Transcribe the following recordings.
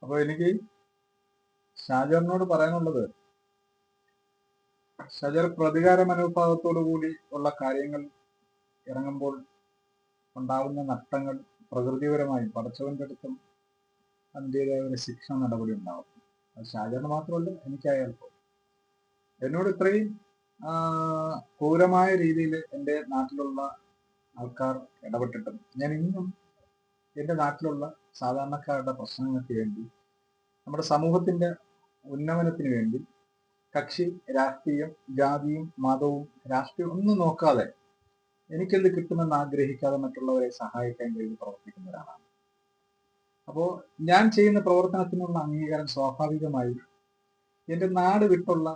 അപ്പൊ എനിക്ക് ഷാജറിനോട് പറയാനുള്ളത്, ഷാജർ പ്രതികാര മനോഭാവത്തോടു കൂടി ഉള്ള കാര്യങ്ങൾ ഇറങ്ങുമ്പോൾ ഉണ്ടാവുന്ന നഷ്ടങ്ങൾ പ്രകൃതിപരമായും പടച്ചവന്റെ അടുത്തും അതിൻ്റെതായ ഒരു ശിക്ഷ നടപടി ഉണ്ടാവും. അത് ഷാജറിന് മാത്രമല്ല, എനിക്കായാലും. എന്നോട് ഇത്രയും ക്രൂരമായ രീതിയിൽ എൻ്റെ നാട്ടിലുള്ള ആൾക്കാർ ഇടപെട്ടിട്ടും ഞാൻ ഇന്നും എൻ്റെ നാട്ടിലുള്ള സാധാരണക്കാരുടെ പ്രശ്നങ്ങൾക്ക് വേണ്ടി, നമ്മുടെ സമൂഹത്തിന്റെ ഉന്നമനത്തിന് വേണ്ടി കക്ഷി രാഷ്ട്രീയം, ജാതിയും മതവും രാഷ്ട്രീയം ഒന്നും നോക്കാതെ എനിക്കെന്ത് കിട്ടുമെന്ന് ആഗ്രഹിക്കാതെ മറ്റുള്ളവരെ സഹായിക്കാൻ വേണ്ടി പ്രവർത്തിക്കുന്ന ഒരാളാണ്. അപ്പോൾ ഞാൻ ചെയ്യുന്ന പ്രവർത്തനത്തിനുള്ള അംഗീകാരം സ്വാഭാവികമായും എൻ്റെ നാട് വിട്ടുള്ള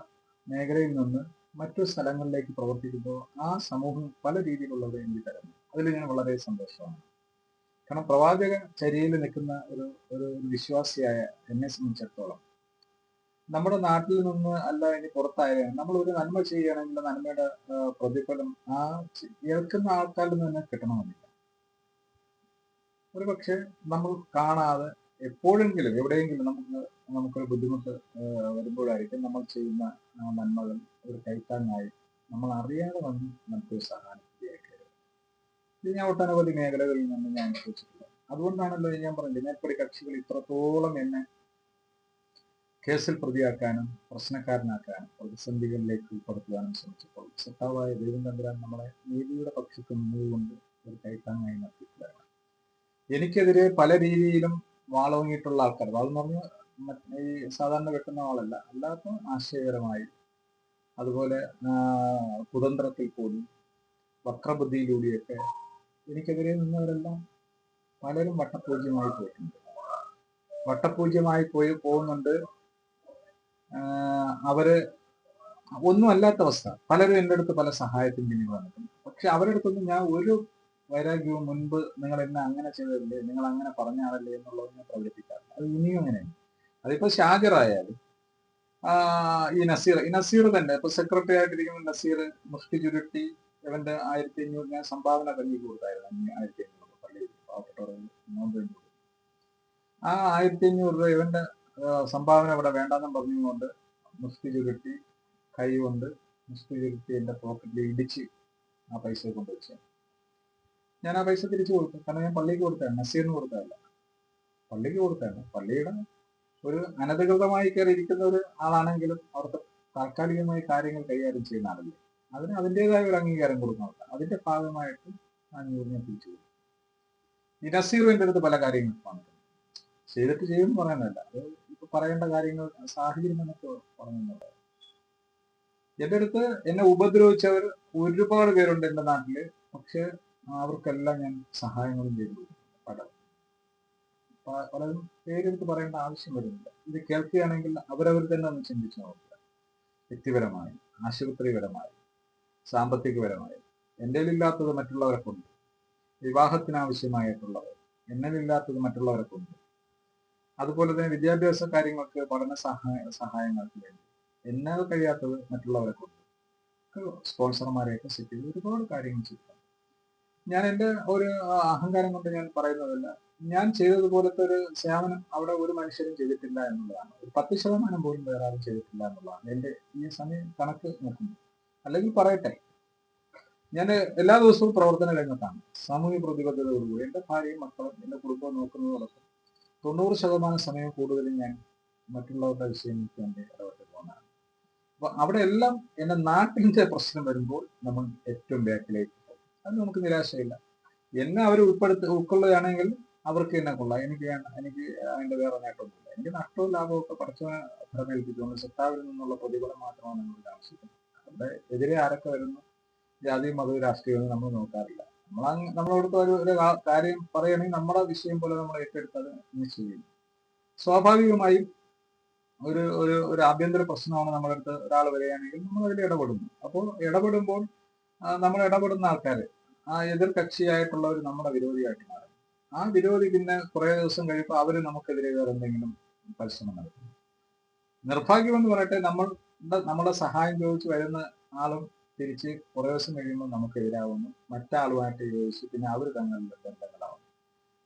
മേഖലയിൽ നിന്ന് മറ്റു സ്ഥലങ്ങളിലേക്ക് പ്രവർത്തിക്കുമ്പോൾ ആ സമൂഹം പല രീതിയിലുള്ളത് എനിക്ക് തരുന്നു. അതിൽ ഞാൻ വളരെ സന്തോഷമാണ്. കാരണം പ്രവാചക ചര്യയിൽ നിൽക്കുന്ന ഒരു വിശ്വാസിയായ എന്നെ സംബന്ധിച്ചിടത്തോളം നമ്മുടെ നാട്ടിൽ നിന്ന് അല്ല ഇനി പുറത്തായാലും നമ്മൾ ഒരു നന്മ ചെയ്യുകയാണെങ്കിൽ നന്മയുടെ പ്രതിഫലം ആ കേൾക്കുന്ന ആൾക്കാരിൽ നിന്ന് തന്നെ കിട്ടണമെന്നില്ല. ഒരു പക്ഷെ നമ്മൾ കാണാതെ എപ്പോഴെങ്കിലും എവിടെയെങ്കിലും നമുക്കൊരു ബുദ്ധിമുട്ട് വരുമ്പോഴായിരിക്കും നമ്മൾ ചെയ്യുന്ന നന്മകൾ ഒരു കൈത്താങ്ങായി നമ്മൾ അറിയാതെ വന്ന് നമുക്കൊരു സഹാനുഭൂതിയായിട്ട് വരും. ഇത് ഞാൻ ഒട്ടനവധി മേഖലകളിൽ നിന്ന് ഞാൻ അനുഭവിച്ചിട്ടുള്ളത്. അതുകൊണ്ടാണല്ലോ ഞാൻ പറഞ്ഞത്, മേൽപ്പടി കക്ഷികൾ ഇത്രത്തോളം എന്നെ കേസിൽ പ്രതിയാക്കാനും പ്രശ്നക്കാരനാക്കാനും പ്രതിസന്ധികളിലേക്ക് ഉൾപ്പെടുത്തുവാനും ശ്രമിച്ചപ്പോൾ സത്താവായ ദൈവം തമ്പുരാൻ നമ്മളെ നീതിയുടെ പക്ഷത്ത് നിന്നുകൊണ്ട് ഒരു കൈത്താങ്ങായി നടത്തിയിട്ടുള്ളതാണ്. എനിക്കെതിരെ പല രീതിയിലും വാളോങ്ങിയിട്ടുള്ള ആൾക്കാർ, വാളെന്ന് പറഞ്ഞാൽ ഈ സാധാരണ വെട്ടുന്ന വാളല്ല, അല്ലാത്ത ആശയപരമായി, അതുപോലെ കുതന്ത്രത്തിൽ കൂടി വക്രബുദ്ധിയിലൂടെയൊക്കെ എനിക്കെതിരെ നിന്നവരെല്ലാം പലരും വട്ടപൂജ്യമായി പോയിട്ടുണ്ട്. വട്ടപൂജ്യമായി പോകുന്നുണ്ട്. അവര് ഒന്നും അല്ലാത്ത അവസ്ഥ. പലരും എൻ്റെ അടുത്ത് പല സഹായത്തിന് പിന്നിൽ വന്നിട്ടുണ്ട്. പക്ഷെ അവരുടെ അടുത്തൊന്നും ഞാൻ ഒരു വൈരാഗ്യവും മുൻപ് നിങ്ങൾ എന്നെ അങ്ങനെ ചെയ്തതല്ലേ, നിങ്ങൾ അങ്ങനെ പറഞ്ഞാണല്ലേ എന്നുള്ളത് ഞാൻ പ്രകടിപ്പിക്കാറില്ല. അത് ഇനിയും അങ്ങനെയാണ്. അതിപ്പോ ഷാജറായാലും ഈ നസീർ തന്നെ ഇപ്പൊ സെക്രട്ടറി ആയിട്ടിരിക്കുന്ന നസീർ മുഷ്ടി ചുരുട്ടി ഇവന്റെ 1500 ഞാൻ സംഭാവന കഞ്ഞിക്ക് കൊടുത്തായിരുന്നു. 1500 പള്ളിയിൽ പാവപ്പെട്ടവർ നോമ്പ്. ആ 1500 രൂപ ഇവന്റെ സംഭാവന ഇവിടെ വേണ്ടാന്നും പറഞ്ഞുകൊണ്ട് മുഷ്ടി ചുരുട്ടി കൈ കൊണ്ട് മുഷ്ടി ചുരുട്ടി എന്റെ പോക്കറ്റിൽ ഇടിച്ച് ആ പൈസ കൊണ്ടുവച്ചു. ഞാൻ ആ പൈസ തിരിച്ചു കൊടുത്തു. കാരണം ഞാൻ പള്ളിക്ക് കൊടുത്തതാണ്, നസീറിന് കൊടുത്തതല്ല, പള്ളിക്ക് കൊടുത്തതാണ്. പള്ളിയുടെ ഒരു അനധികൃതമായി കയറി ഇരിക്കുന്ന ഒരു ആളാണെങ്കിലും അവർക്ക് താൽക്കാലികമായി കാര്യങ്ങൾ കൈകാര്യം ചെയ്യുന്ന ആളല്ലേ, അതിന് അതിൻ്റെതായ ഒരു അംഗീകാരം കൊടുക്കുന്നുണ്ട്. അതിന്റെ ഭാഗമായിട്ട് ഞാൻ തിരിച്ചു കൊടുത്തു. ഈ നസീർ എൻ്റെ അടുത്ത് പല കാര്യങ്ങളും പറഞ്ഞിട്ടുണ്ട്. ചെയ്തിട്ട് ചെയ്യുമെന്ന് പറയുന്നതല്ല, അത് ഇപ്പൊ പറയേണ്ട കാര്യങ്ങൾ സാഹചര്യം എന്നൊക്കെ പറയുന്നുണ്ട്. എൻ്റെ അടുത്ത് എന്നെ ഉപദ്രവിച്ചവർ ഒരുപാട് പേരുണ്ട് എൻ്റെ നാട്ടില്. പക്ഷെ അവർക്കെല്ലാം ഞാൻ സഹായങ്ങളും ചെയ്തു കൊടുക്കും. പലരും പേരെടുത്ത് പറയേണ്ട ആവശ്യം വരുന്നില്ല. ഇത് കേൾക്കുകയാണെങ്കിൽ അവരവർ തന്നെ ഒന്ന് ചിന്തിച്ചു നോക്കുക. വ്യക്തിപരമായി, ആശുപത്രിപരമായി, സാമ്പത്തികപരമായി എൻ്റെ ഇല്ലാത്തത് മറ്റുള്ളവരെ കൊണ്ട്, വിവാഹത്തിനാവശ്യമായിട്ടുള്ളത് എന്നിലില്ലാത്തത് മറ്റുള്ളവരെ കൊണ്ട്, അതുപോലെ തന്നെ വിദ്യാഭ്യാസ കാര്യങ്ങൾക്ക്, പഠന സഹായങ്ങൾക്ക് വേണ്ടി എന്നാൽ കഴിയാത്തത് മറ്റുള്ളവരെ കൊണ്ട് സ്പോൺസർമാരെയൊക്കെ സെറ്റ് ചെയ്ത് ഒരുപാട് കാര്യങ്ങൾ ചെയ്തു. ഞാൻ എൻ്റെ ഒരു അഹങ്കാരം കൊണ്ട് ഞാൻ പറയുന്നതല്ല, ഞാൻ ചെയ്തതുപോലത്തെ ഒരു സേവനം അവിടെ ഒരു മനുഷ്യരും ചെയ്തിട്ടില്ല എന്നുള്ളതാണ്. ഒരു 10% പോലും വേറെ ആരും ചെയ്തിട്ടില്ല എന്നുള്ളതാണ് എൻ്റെ ഈ സമയം കണക്ക് നോക്കുന്നത്. അല്ലെങ്കിൽ പറയട്ടെ, ഞാൻ എല്ലാ ദിവസവും പ്രവർത്തന രംഗത്താണ്, സാമൂഹ്യ പ്രതിബദ്ധതയോടുകൂടി. എൻ്റെ ഭാര്യയും മക്കളും എൻ്റെ കുടുംബം നോക്കുന്നതോടൊപ്പം 90% സമയം കൂടുതലും ഞാൻ മറ്റുള്ളവരുടെ വിഷയങ്ങൾക്ക് വേണ്ടി ഇടപെട്ട് പോകുന്നതാണ്. അപ്പൊ അവിടെ എല്ലാം എൻ്റെ നാട്ടിന്റെ പ്രശ്നം വരുമ്പോൾ നമ്മൾ ഏറ്റവും ബാക്കിലേക്ക് പോകും. അത് നമുക്ക് നിരാശയില്ല. എന്നെ അവർ ഉൾക്കൊള്ളുകയാണെങ്കിൽ അവർക്ക് എന്നെ കൊള്ളാം. എനിക്ക് അതിന്റെ വേറെ നേട്ടമൊന്നുമില്ല. എനിക്ക് നഷ്ടവും ലാഭവും ഒക്കെ പഠിച്ചവനെ ഫലമേൽപ്പിച്ചുകൊണ്ട് സെത്താവിൽ നിന്നുള്ള പ്രതിഫലം മാത്രമാണ് നമ്മളുടെ ആവശ്യം. അവിടെ എതിരെ ആരൊക്കെ വരുന്നു, ജാതിയും മതവും രാഷ്ട്രീയവും നമ്മൾ നോക്കാറില്ല. നമ്മളവിടുത്തെ ഒരു കാര്യം പറയുകയാണെങ്കിൽ നമ്മുടെ വിഷയം പോലെ നമ്മൾ ഏറ്റെടുത്തത് ചെയ്യും. സ്വാഭാവികമായും ഒരു ഒരു ഒരു ആഭ്യന്തര പ്രശ്നമാണ് നമ്മുടെ അടുത്ത് ഒരാൾ വരികയാണെങ്കിൽ നമ്മൾ അതിൽ ഇടപെടുന്നു. അപ്പോൾ ഇടപെടുമ്പോൾ നമ്മൾ ഇടപെടുന്ന ആൾക്കാര് ആ എതിർ കക്ഷിയായിട്ടുള്ളവർ നമ്മുടെ വിരോധിയായിട്ട് മാറും. ആ വിരോധി പിന്നെ കുറെ ദിവസം കഴിയുമ്പോൾ അവര് നമുക്കെതിരെ വേറെ എന്തെങ്കിലും പരിശ്രമം നടത്തും. നിർഭാഗ്യമെന്ന് പറയട്ടെ, നമ്മുടെ സഹായം ചോദിച്ച് വരുന്ന ആളും തിരിച്ച് കുറെ ദിവസം കഴിയുമ്പോൾ നമുക്കെതിരാകുന്നു, മറ്റാളുമായിട്ട് ചോദിച്ച് പിന്നെ അവർ തമ്മിലുള്ള ബന്ധങ്ങളാവും.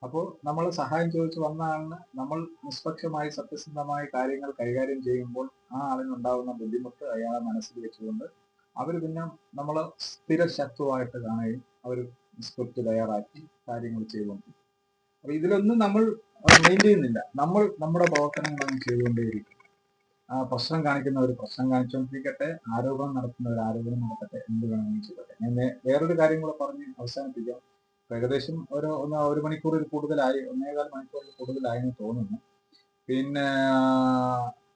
അപ്പോൾ നമ്മൾ സഹായം ചോദിച്ചു വന്ന ആളിന് നമ്മൾ നിഷ്പക്ഷമായി സത്യസന്ധമായി കാര്യങ്ങൾ കൈകാര്യം ചെയ്യുമ്പോൾ ആ ആളിനുണ്ടാകുന്ന ബുദ്ധിമുട്ട് അയാളെ മനസ്സിൽ വെച്ചുകൊണ്ട് അവർ പിന്നെ നമ്മളെ സ്ഥിര ശത്രുവായിട്ട് കാണുകയും അവർ സ്ക്രിപ്റ്റ് തയ്യാറാക്കി കാര്യങ്ങൾ ചെയ്തുകൊണ്ട് അപ്പൊ ഇതിലൊന്നും നമ്മൾ മെയിൻ ചെയ്യുന്നില്ല. നമ്മൾ നമ്മുടെ പ്രവർത്തനങ്ങൾ ചെയ്തുകൊണ്ടേയിരിക്കും. ആ പ്രശ്നം കാണിക്കുന്ന ഒരു പ്രശ്നം കാണിച്ചുകൊണ്ടിരിക്കട്ടെ, ആരോപണം നടത്തുന്ന ഒരു ആരോപണം നടക്കട്ടെ, എന്ത് വേണമെങ്കിലും ചെയ്യട്ടെ. ഞാൻ വേറൊരു കാര്യം കൂടെ പറഞ്ഞ് അവസാനിപ്പിക്കാം. ഏകദേശം ഒരു മണിക്കൂറിൽ കൂടുതലായി, 1.25 മണിക്കൂറിൽ കൂടുതലായി എന്ന് തോന്നുന്നു. പിന്നെ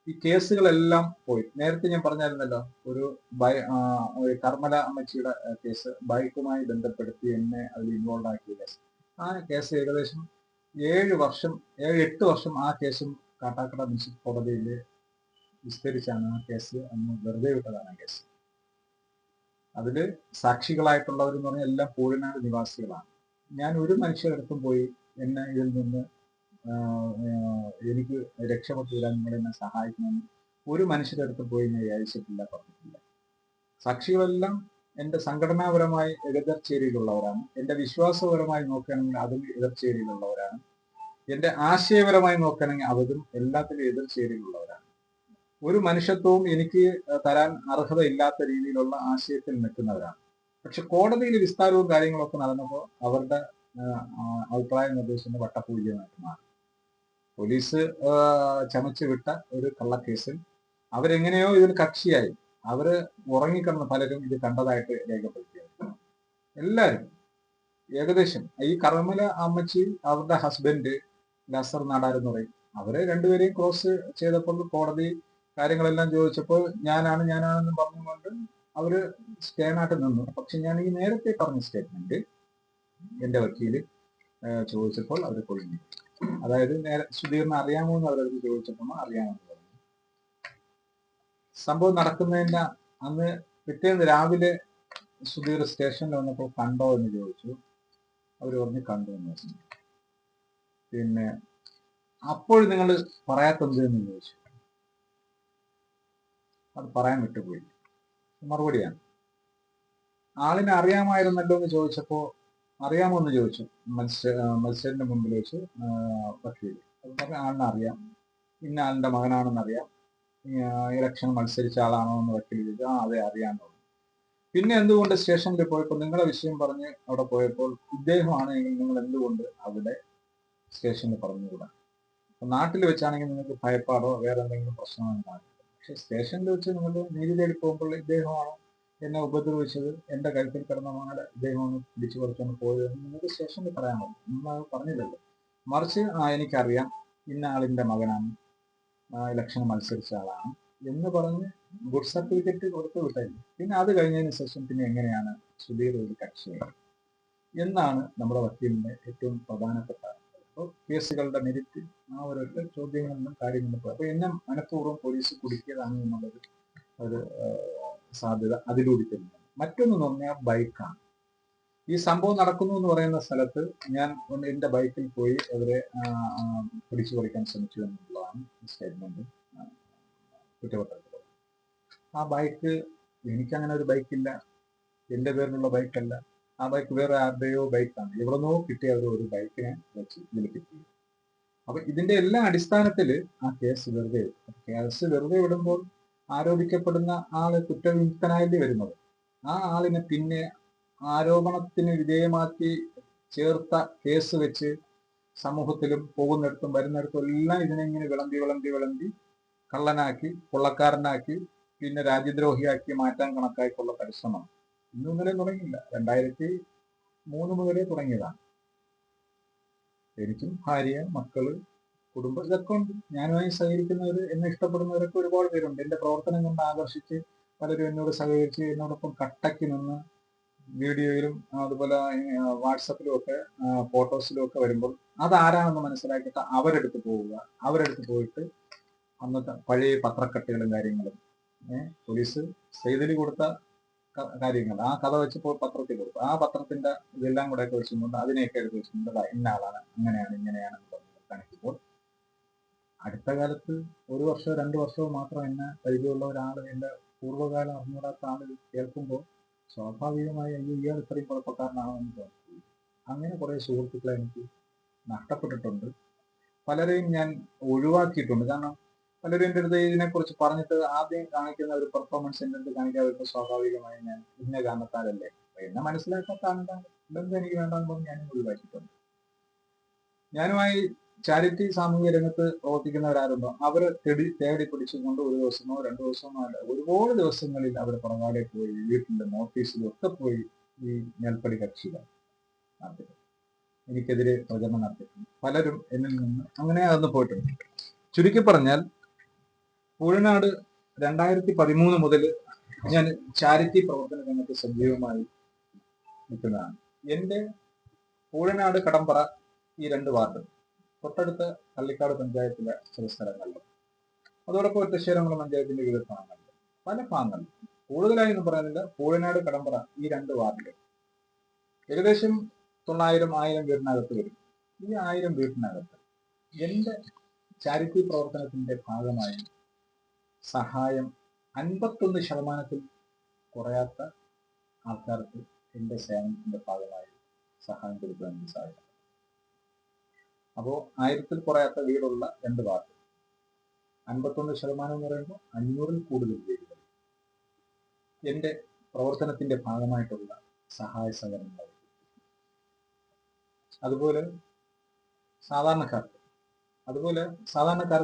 ഈ കേസുകളെല്ലാം പോയി. നേരത്തെ ഞാൻ പറഞ്ഞായിരുന്നല്ലോ, ഒരു കർമ്മല അമ്മച്ചിയുടെ കേസ് ബൈക്കുമായി ബന്ധപ്പെടുത്തി എന്നെ അതിൽ ഇൻവോൾവ് ആക്കിയ കേസ്. ആ കേസ് ഏകദേശം 7-8 വർഷം ആ കേസും കാട്ടാക്കട മുനിസിപ്പൽ കോടതിയിൽ വിസ്തരിച്ചാണ് ആ കേസ് അന്ന് വെറുതെ വിട്ടതാണ് ആ കേസ്. അതില് സാക്ഷികളായിട്ടുള്ളവരെന്ന് പറഞ്ഞാൽ എല്ലാം പൂഴനാട് നിവാസികളാണ്. ഞാൻ ഒരു മനുഷ്യരടുത്തും പോയി എന്നെ ഇതിൽ നിന്ന് എനിക്ക് രക്ഷപ്പെട്ടു വരാൻ നിങ്ങൾ എന്നെ സഹായിക്കണമെന്ന് ഒരു മനുഷ്യരടുത്തും പോയി ഞാൻ യാചിച്ചിട്ടില്ല, പറഞ്ഞിട്ടില്ല. സാക്ഷികളെല്ലാം എൻ്റെ സംഘടനാപരമായി എതിർച്ചേരിയിലുള്ളവരാണ്. എൻ്റെ വിശ്വാസപരമായി നോക്കുകയാണെങ്കിൽ അതും എതിർച്ചേരിയിലുള്ളവരാണ്. എൻ്റെ ആശയപരമായി നോക്കുകയാണെങ്കിൽ അവരും എല്ലാത്തിലും എതിർച്ചേരിയിലുള്ളവരാണ്. ഒരു മനുഷ്യത്വവും എനിക്ക് തരാൻ അർഹതയില്ലാത്ത രീതിയിലുള്ള ആശയത്തിൽ നിൽക്കുന്നവരാണ്. പക്ഷെ കോടതിയിൽ വിസ്താരവും കാര്യങ്ങളൊക്കെ നടന്നപ്പോൾ അവരുടെ അഭിപ്രായ നിർദ്ദേശത്തിന്റെ വട്ടപൂജ്യമായിട്ട് മാറി. പോലീസ് ചമച്ചു വിട്ട ഒരു കള്ളക്കേസിൽ അവരെങ്ങനെയോ ഇതിൽ കക്ഷിയായി. അവര് ഉറങ്ങിക്കിടന്ന പലരും ഇത് കണ്ടതായിട്ട് രേഖപ്പെടുത്തിയത്. എല്ലാവരും ഏകദേശം ഈ കർമ്മല അമ്മച്ചി, അവരുടെ ഹസ്ബൻഡ് നസർ നാടാർ എന്ന് പറയും, അവരെ രണ്ടുപേരെയും ക്രോസ് ചെയ്തപ്പോൾ കോടതി കാര്യങ്ങളെല്ലാം ചോദിച്ചപ്പോൾ ഞാനാണെന്ന് പറഞ്ഞുകൊണ്ട് അവര് സ്റ്റേണായിട്ട് നിന്നു. പക്ഷെ ഞാൻ ഈ നേരത്തെ പറഞ്ഞ സ്റ്റേറ്റ്മെന്റ് എന്റെ വക്കീല് ചോദിച്ചപ്പോൾ അവർ കൊള്ളിഞ്ഞു. അതായത് സുധീറിന് അറിയാമോ എന്ന് അവരത് ചോദിച്ചപ്പോൾ അറിയാമെന്ന് പറഞ്ഞു. സംഭവം നടക്കുന്നതിന്റെ അന്ന് പിറ്റേന്ന് രാവിലെ സുധീർ സ്റ്റേഷനിൽ വന്നപ്പോൾ കണ്ടോ എന്ന് ചോദിച്ചു. അവർ പറഞ്ഞു കണ്ടു എന്ന് പറഞ്ഞു. പിന്നെ അപ്പോൾ നിങ്ങൾ പറയാത്തത് എന്ന് ചോദിച്ചു. അത് പറയാൻ വിട്ടുപോയി. മറുപടിയാണ്, ആളിനെ അറിയാമായിരുന്നല്ലോ എന്ന് ചോദിച്ചപ്പോ അറിയാമോ എന്ന് ചോദിച്ചു മത്സ്യന്റെ മുമ്പിൽ വെച്ച് വക്കീൽ. അത് പറഞ്ഞ ആളിനെ അറിയാം, ഇന്ന ആളിന്റെ മകനാണെന്ന് അറിയാം, ഇലക്ഷൻ മത്സരിച്ച ആളാണോ എന്ന് വക്കീൽ ചോദിച്ചു. അതെ അറിയാമെന്ന് പറഞ്ഞു. പിന്നെ എന്തുകൊണ്ട് സ്റ്റേഷനിൽ പോയപ്പോൾ നിങ്ങളുടെ വിഷയം പറഞ്ഞ് അവിടെ പോയപ്പോൾ ഇദ്ദേഹമാണെങ്കിൽ നിങ്ങൾ എന്തുകൊണ്ട് അവിടെ സ്റ്റേഷനിൽ പറഞ്ഞുകൂടാ? നാട്ടിൽ വെച്ചാണെങ്കിൽ നിങ്ങൾക്ക് ഭയപ്പാടോ വേറെ എന്തെങ്കിലും പ്രശ്നമോ ഉണ്ടാകും. പക്ഷെ സ്റ്റേഷനിൽ വെച്ച് നിങ്ങൾ നീതി തേടി പോകുമ്പോൾ ഇദ്ദേഹമാണ് എന്നെ ഉപദ്രവിച്ചത്, എന്റെ കഴുത്തിൽ കിടന്ന മകളെ ഇദ്ദേഹമാണ് പിടിച്ചു പറിച്ചുകൊണ്ട് പോയത് നിങ്ങൾക്ക് സ്റ്റേഷനിൽ പറയാമോ? നിങ്ങൾ പറഞ്ഞില്ലല്ലോ. മറിച്ച് എനിക്കറിയാം, ഇന്ന ആളിന്റെ മകനാണ്, ഇലക്ഷൻ മത്സരിച്ച ആളാണ് എന്ന് പറഞ്ഞ് ഗുഡ് സർട്ടിഫിക്കറ്റ് കൊടുത്തു വിട്ടല്ലേ. പിന്നെ അത് കഴിഞ്ഞതിന് ശേഷം പിന്നെ എങ്ങനെയാണ് സുധീർ ഒരു കക്ഷിയായി എന്നാണ് നമ്മുടെ വക്കീലിന്റെ ഏറ്റവും പ്രധാനപ്പെട്ട കേസുകളുടെ മെരിറ്റ്. ആ ഒരൊറ്റ ചോദ്യങ്ങളിലും കാര്യങ്ങളിലും അപ്പൊ എന്നെ മനഃപൂർവ്വം പോലീസ് കുടുക്കിയതാണ് എന്നുള്ളത് ഒരു സാധ്യത അതിലൂടെ തന്നെയാണ്. മറ്റൊന്ന് പറഞ്ഞാൽ ബൈക്കാണ്. ഈ സംഭവം നടക്കുന്നു എന്ന് പറയുന്ന സ്ഥലത്ത് ഞാൻ എന്റെ ബൈക്കിൽ പോയി അവരെ പിടിച്ചു പറിക്കാൻ ശ്രമിച്ചു എന്നുള്ളതാണ് സ്റ്റേറ്റ്മെന്റ് കുറ്റപത്രത്തിൽ. ആ ബൈക്ക് എനിക്കങ്ങനെ ഒരു ബൈക്കില്ല, എന്റെ പേരിലുള്ള ബൈക്കല്ല. ആ ബൈക്ക് വേറെ ആരുടെയോ ബൈക്കാണ്. എവിടെന്നോ കിട്ടിയ ഒരു ബൈക്കിനെ വെച്ച് ഇതിൽ കിട്ടി. അപ്പൊ ഇതിന്റെ എല്ലാ അടിസ്ഥാനത്തില് ആ കേസ് വെറുതെ വിടുമ്പോൾ ആരോപിക്കപ്പെടുന്ന ആള് കുറ്റവിമുക്തനായി വരുന്നത്. ആ ആളിനെ പിന്നെ ആരോപണത്തിന് വിധേയമാക്കി ചേർത്ത കേസ് വെച്ച് സമൂഹത്തിലും പോകുന്നിടത്തും വരുന്നിടത്തും എല്ലാം ഇതിനെ വിളമ്പി കള്ളനാക്കി, കൊള്ളക്കാരനാക്കി, പിന്നെ രാജ്യദ്രോഹിയാക്കി മാറ്റാൻ കണക്കായിട്ടുള്ള പരിശ്രമം ഇന്നും ഇന്നലെ തുടങ്ങിയില്ല, 2003 മുതലേ തുടങ്ങിയതാണ്. എനിക്കും ഭാര്യ, മക്കള്, കുടുംബം ഇതൊക്കെ ഉണ്ട്. ഞാനുമായി സഹകരിക്കുന്നവര്, എന്നെ ഇഷ്ടപ്പെടുന്നവരൊക്കെ ഒരുപാട് പേരുണ്ട്. എന്റെ പ്രവർത്തനം കൊണ്ട് ആകർഷിച്ച് പലരും എന്നോട് സഹകരിച്ച് എന്നോടൊപ്പം കട്ടയ്ക്ക് നിന്ന് വീഡിയോയിലും അതുപോലെ വാട്സപ്പിലും ഒക്കെ ഫോട്ടോസിലും ഒക്കെ വരുമ്പോൾ അതാരാണെന്ന് മനസ്സിലാക്കിയിട്ട് അവരെടുത്ത് പോവുക. അവരെടുത്ത് പോയിട്ട് അന്നത്തെ പഴയ പത്രക്കട്ടുകളും കാര്യങ്ങളും പോലീസ് ചെയ്തിൽ കൊടുത്ത കാര്യങ്ങൾ ആ കഥ വെച്ച് പത്രത്തിൽ കൊടുത്തു. ആ പത്രത്തിന്റെ ഇതെല്ലാം കൂടെ ഒക്കെ വെച്ചുകൊണ്ട് അതിനെയൊക്കെ എടുത്ത് വെച്ചുകൊണ്ട് ഇന്ന ആളാണ്, അങ്ങനെയാണ് ഇങ്ങനെയാണെന്ന് പറഞ്ഞ് കാണിക്കുമ്പോൾ അടുത്ത കാലത്ത് 1 വർഷമോ 2 വർഷമോ മാത്രം എന്നെ പരിചയമുള്ള ഒരാൾ എന്റെ പൂർവ്വകാലം അറിഞ്ഞൂടാത്ത ആൾ കേൾക്കുമ്പോൾ സ്വാഭാവികമായി ഇയാൾ ഇത്രയും കുഴപ്പക്കാരനാണോ എന്ന് തോന്നി. അങ്ങനെ കുറെ സുഹൃത്തുക്കളെ എനിക്ക് നഷ്ടപ്പെട്ടിട്ടുണ്ട്. പലരെയും ഞാൻ ഒഴിവാക്കിയിട്ടുണ്ട്. കാരണം പലരും എൻ്റെ അടുത്ത് ഇതിനെക്കുറിച്ച് പറഞ്ഞിട്ട് ആദ്യം കാണിക്കുന്ന ഒരു പെർഫോമൻസ് എൻ്റെ അടുത്ത് കാണിക്കാൻ വരുമ്പോൾ സ്വാഭാവികമായി ഞാൻ ഇന്ന കാരണത്താലല്ലേ, എന്നെ മനസ്സിലാക്കാത്ത ആളുടെ ബന്ധം എനിക്ക് വേണ്ടാന്ന് പറഞ്ഞ് ഞാനും ഒഴിവാക്കിയിട്ടുണ്ട്. ഞാനുമായി ചാരിറ്റി സാമൂഹിക രംഗത്ത് പ്രവർത്തിക്കുന്നവരാരുണ്ടോ അവരെ തേടി പിടിച്ചുകൊണ്ട് ഒരു ദിവസമോ 2 ദിവസമോ അല്ല, ഒരുപാട് ദിവസങ്ങളിൽ അവർ പുറകാലെ പോയി വീട്ടിലും ഓഫീസിലും ഒക്കെ പോയി ഈ മേൽപ്പടി കക്ഷികൾ നടത്തിയിട്ടുണ്ട്. എനിക്കെതിരെ പ്രചരണം നടത്തിയിട്ടുണ്ട്. പലരും എന്നിൽ നിന്ന് അങ്ങനെ അകന്നു പോയിട്ടുണ്ട്. ചുരുക്കി പറഞ്ഞാൽ പൂഴനാട് 2013 മുതൽ ഞാൻ ചാരിറ്റി പ്രവർത്തന രംഗത്ത് സജീവമായി നിൽക്കുന്നതാണ്. എൻ്റെ പൂഴനാട്, കടമ്പറ ഈ 2 വാർഡ്, തൊട്ടടുത്ത പള്ളിക്കാട് പഞ്ചായത്തിലെ ചില സ്ഥലങ്ങളിലും, അതോടൊപ്പം ഒറ്റശ്ശേരംകുളം പഞ്ചായത്തിന്റെ വിവിധ ഭാഗങ്ങളിലും, പല ഭാഗങ്ങളിലും, കൂടുതലായി എന്ന് പറയുന്നില്ല, പൂഴനാട്, കടമ്പറ ഈ 2 വാർഡിലും ഏകദേശം 900-1000 വീടിനകത്ത് വരും. ഈ 1000 വീട്ടിനകത്ത് എൻ്റെ ചാരിറ്റി പ്രവർത്തനത്തിന്റെ ഭാഗമായി സഹായം 51% കുറയാത്ത ആൾക്കാർക്ക് എൻ്റെ സേവനത്തിന്റെ ഭാഗമായി സഹായം കൊടുക്കാൻ എനിക്ക് സാധിക്കും. അപ്പോൾ 1000-ൽ കുറയാത്ത വീടുള്ള 2 വാർഡ്, 51% എന്ന് പറയുമ്പോൾ 500-ൽ കൂടുതൽ വീടുകൾ എൻ്റെ പ്രവർത്തനത്തിന്റെ ഭാഗമായിട്ടുള്ള സഹായ സഹകരണങ്ങൾ. അതുപോലെ സാധാരണക്കാർക്ക്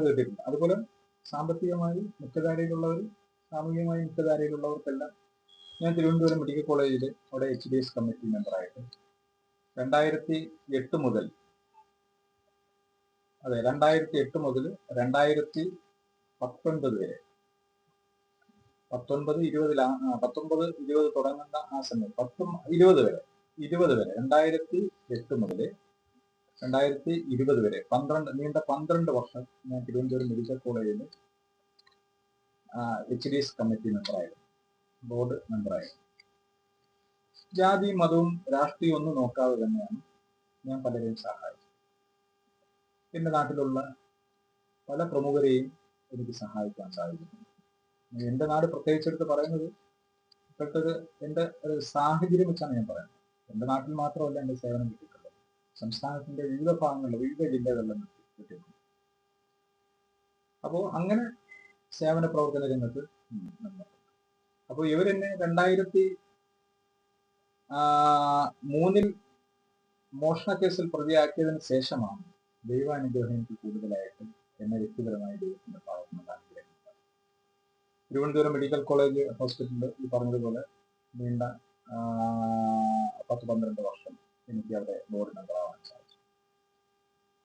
കിട്ടിയിട്ടുണ്ട്. അതുപോലെ സാമ്പത്തികമായി മുഖ്യധാരയിലുള്ളവർ, സാമൂഹികമായി മുഖ്യധാരയിലുള്ളവർക്കെല്ലാം ഞാൻ തിരുവനന്തപുരം മെഡിക്കൽ കോളേജിൽ അവിടെ HDS കമ്മിറ്റി മെമ്പറായിട്ട് 2008 മുതൽ 2019 വരെ, 19-20 തുടങ്ങുന്ന ആ സമയം 20 വരെ 2008 മുതൽ 2020 വരെ നീണ്ട 12 വർഷം ഞാൻ തിരുവനന്തപുരം മെഡിക്കൽ കോളേജിൽ HDS കമ്മിറ്റി മെമ്പറായിരുന്നു, ബോർഡ് മെമ്പറായിരുന്നു. ജാതി മതവും രാഷ്ട്രീയം ഒന്നും നോക്കാതെ തന്നെയാണ് ഞാൻ പലരെയും സഹായിച്ചത്. എൻ്റെ നാട്ടിലുള്ള പല പ്രമുഖരെയും എനിക്ക് സഹായിക്കാൻ സാധിക്കുന്നു. എൻ്റെ നാട് പ്രത്യേകിച്ചെടുത്ത് പറയുന്നത് ഇപ്പോഴത്തെ എൻ്റെ ഒരു സാഹചര്യം വെച്ചാണ് ഞാൻ പറയുന്നത്. എൻ്റെ നാട്ടിൽ മാത്രമല്ല എൻ്റെ സേവനം കിട്ടിയിട്ടുള്ളത്, സംസ്ഥാനത്തിന്റെ വിവിധ ഭാഗങ്ങളിൽ, വിവിധ ജില്ലകളിലും കിട്ടിയിട്ടുണ്ട്. അപ്പോൾ അങ്ങനെ സേവന പ്രവർത്തന രംഗത്ത് അപ്പോൾ ഇവരെന്നെ 2003 മോഷണ കേസിൽ പ്രതിയാക്കിയതിന് ശേഷമാണ് ദൈവാനുഗ്രഹം എനിക്ക് കൂടുതലായിട്ട് എന്നെ വ്യക്തിപരമായി ദൈവത്തിന്റെ ഭാഗത്തുനിന്ന് അനുഗ്രഹിക്കുന്നത്. തിരുവനന്തപുരം മെഡിക്കൽ കോളേജ് ഹോസ്പിറ്റലിൽ ഈ പറഞ്ഞതുപോലെ നീണ്ട 10-12 വർഷം എനിക്ക് അവിടെ ബോർഡ് മെമ്പറാവാൻ സാധിച്ചു.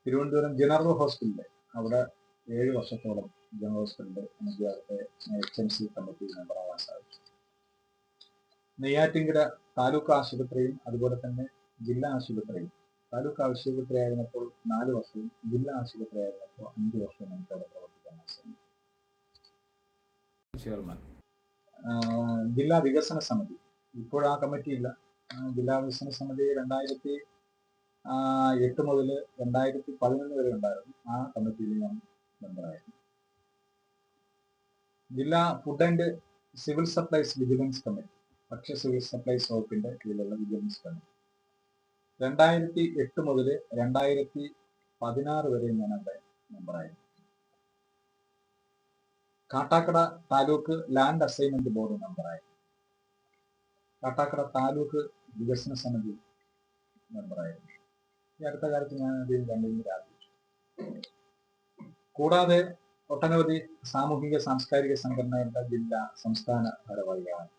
തിരുവനന്തപുരം ജനറൽ ഹോസ്പിറ്റലിൽ അവിടെ 7 വർഷത്തോളം ജനറൽ ഹോസ്പിറ്റലിൽ എനിക്ക് അവിടുത്തെ HMC കമ്മിറ്റി മെമ്പറാവാൻ സാധിച്ചു. നെയ്യാറ്റിൻകര താലൂക്ക് ആശുപത്രിയും അതുപോലെ തന്നെ ജില്ലാ ആശുപത്രിയും, താലൂക്ക് ആശുപത്രി ആയിരുന്നപ്പോൾ 4 വർഷവും ജില്ലാ ആശുപത്രി ആയിരുന്നപ്പോൾ 5 വർഷവും എനിക്ക് അവിടെ പ്രവർത്തിക്കാൻ സാധിച്ചു. ചെയർമാൻ ജില്ലാ വികസന സമിതി, ഇപ്പോൾ ആ കമ്മിറ്റി ഇല്ല. ജില്ലാ വികസന സമിതി 2008 മുതൽ 2011 വരെ ഉണ്ടായിരുന്നു. ആ കമ്മിറ്റിയിൽ ഞാൻ മെമ്പറായിരുന്നു. ജില്ലാ food and civil supplies vigilance committee, ഭക്ഷ്യ സിവിൽ സപ്ലൈസ് വകുപ്പിന്റെ കീഴിലുള്ള വിജിലൻസ് കമ്മിറ്റി 2008 മുതൽ 2016 വരെ ഞാൻ അവിടെ മെമ്പറായിരുന്നു. Kattakkada taluk land assignment board മെമ്പറായിരുന്നു. കാട്ടാക്കട താലൂക്ക് വികസന സമിതി മെമ്പറായിരുന്നു. ഈ അടുത്ത കാലത്ത് ഞാൻ അതിൽ 2 രാജിവെച്ചു. കൂടാതെ ഒട്ടനവധി സാമൂഹിക സാംസ്കാരിക സംഘടനകളുടെ ജില്ലാ സംസ്ഥാന ഭാരവാഹിയാണ്.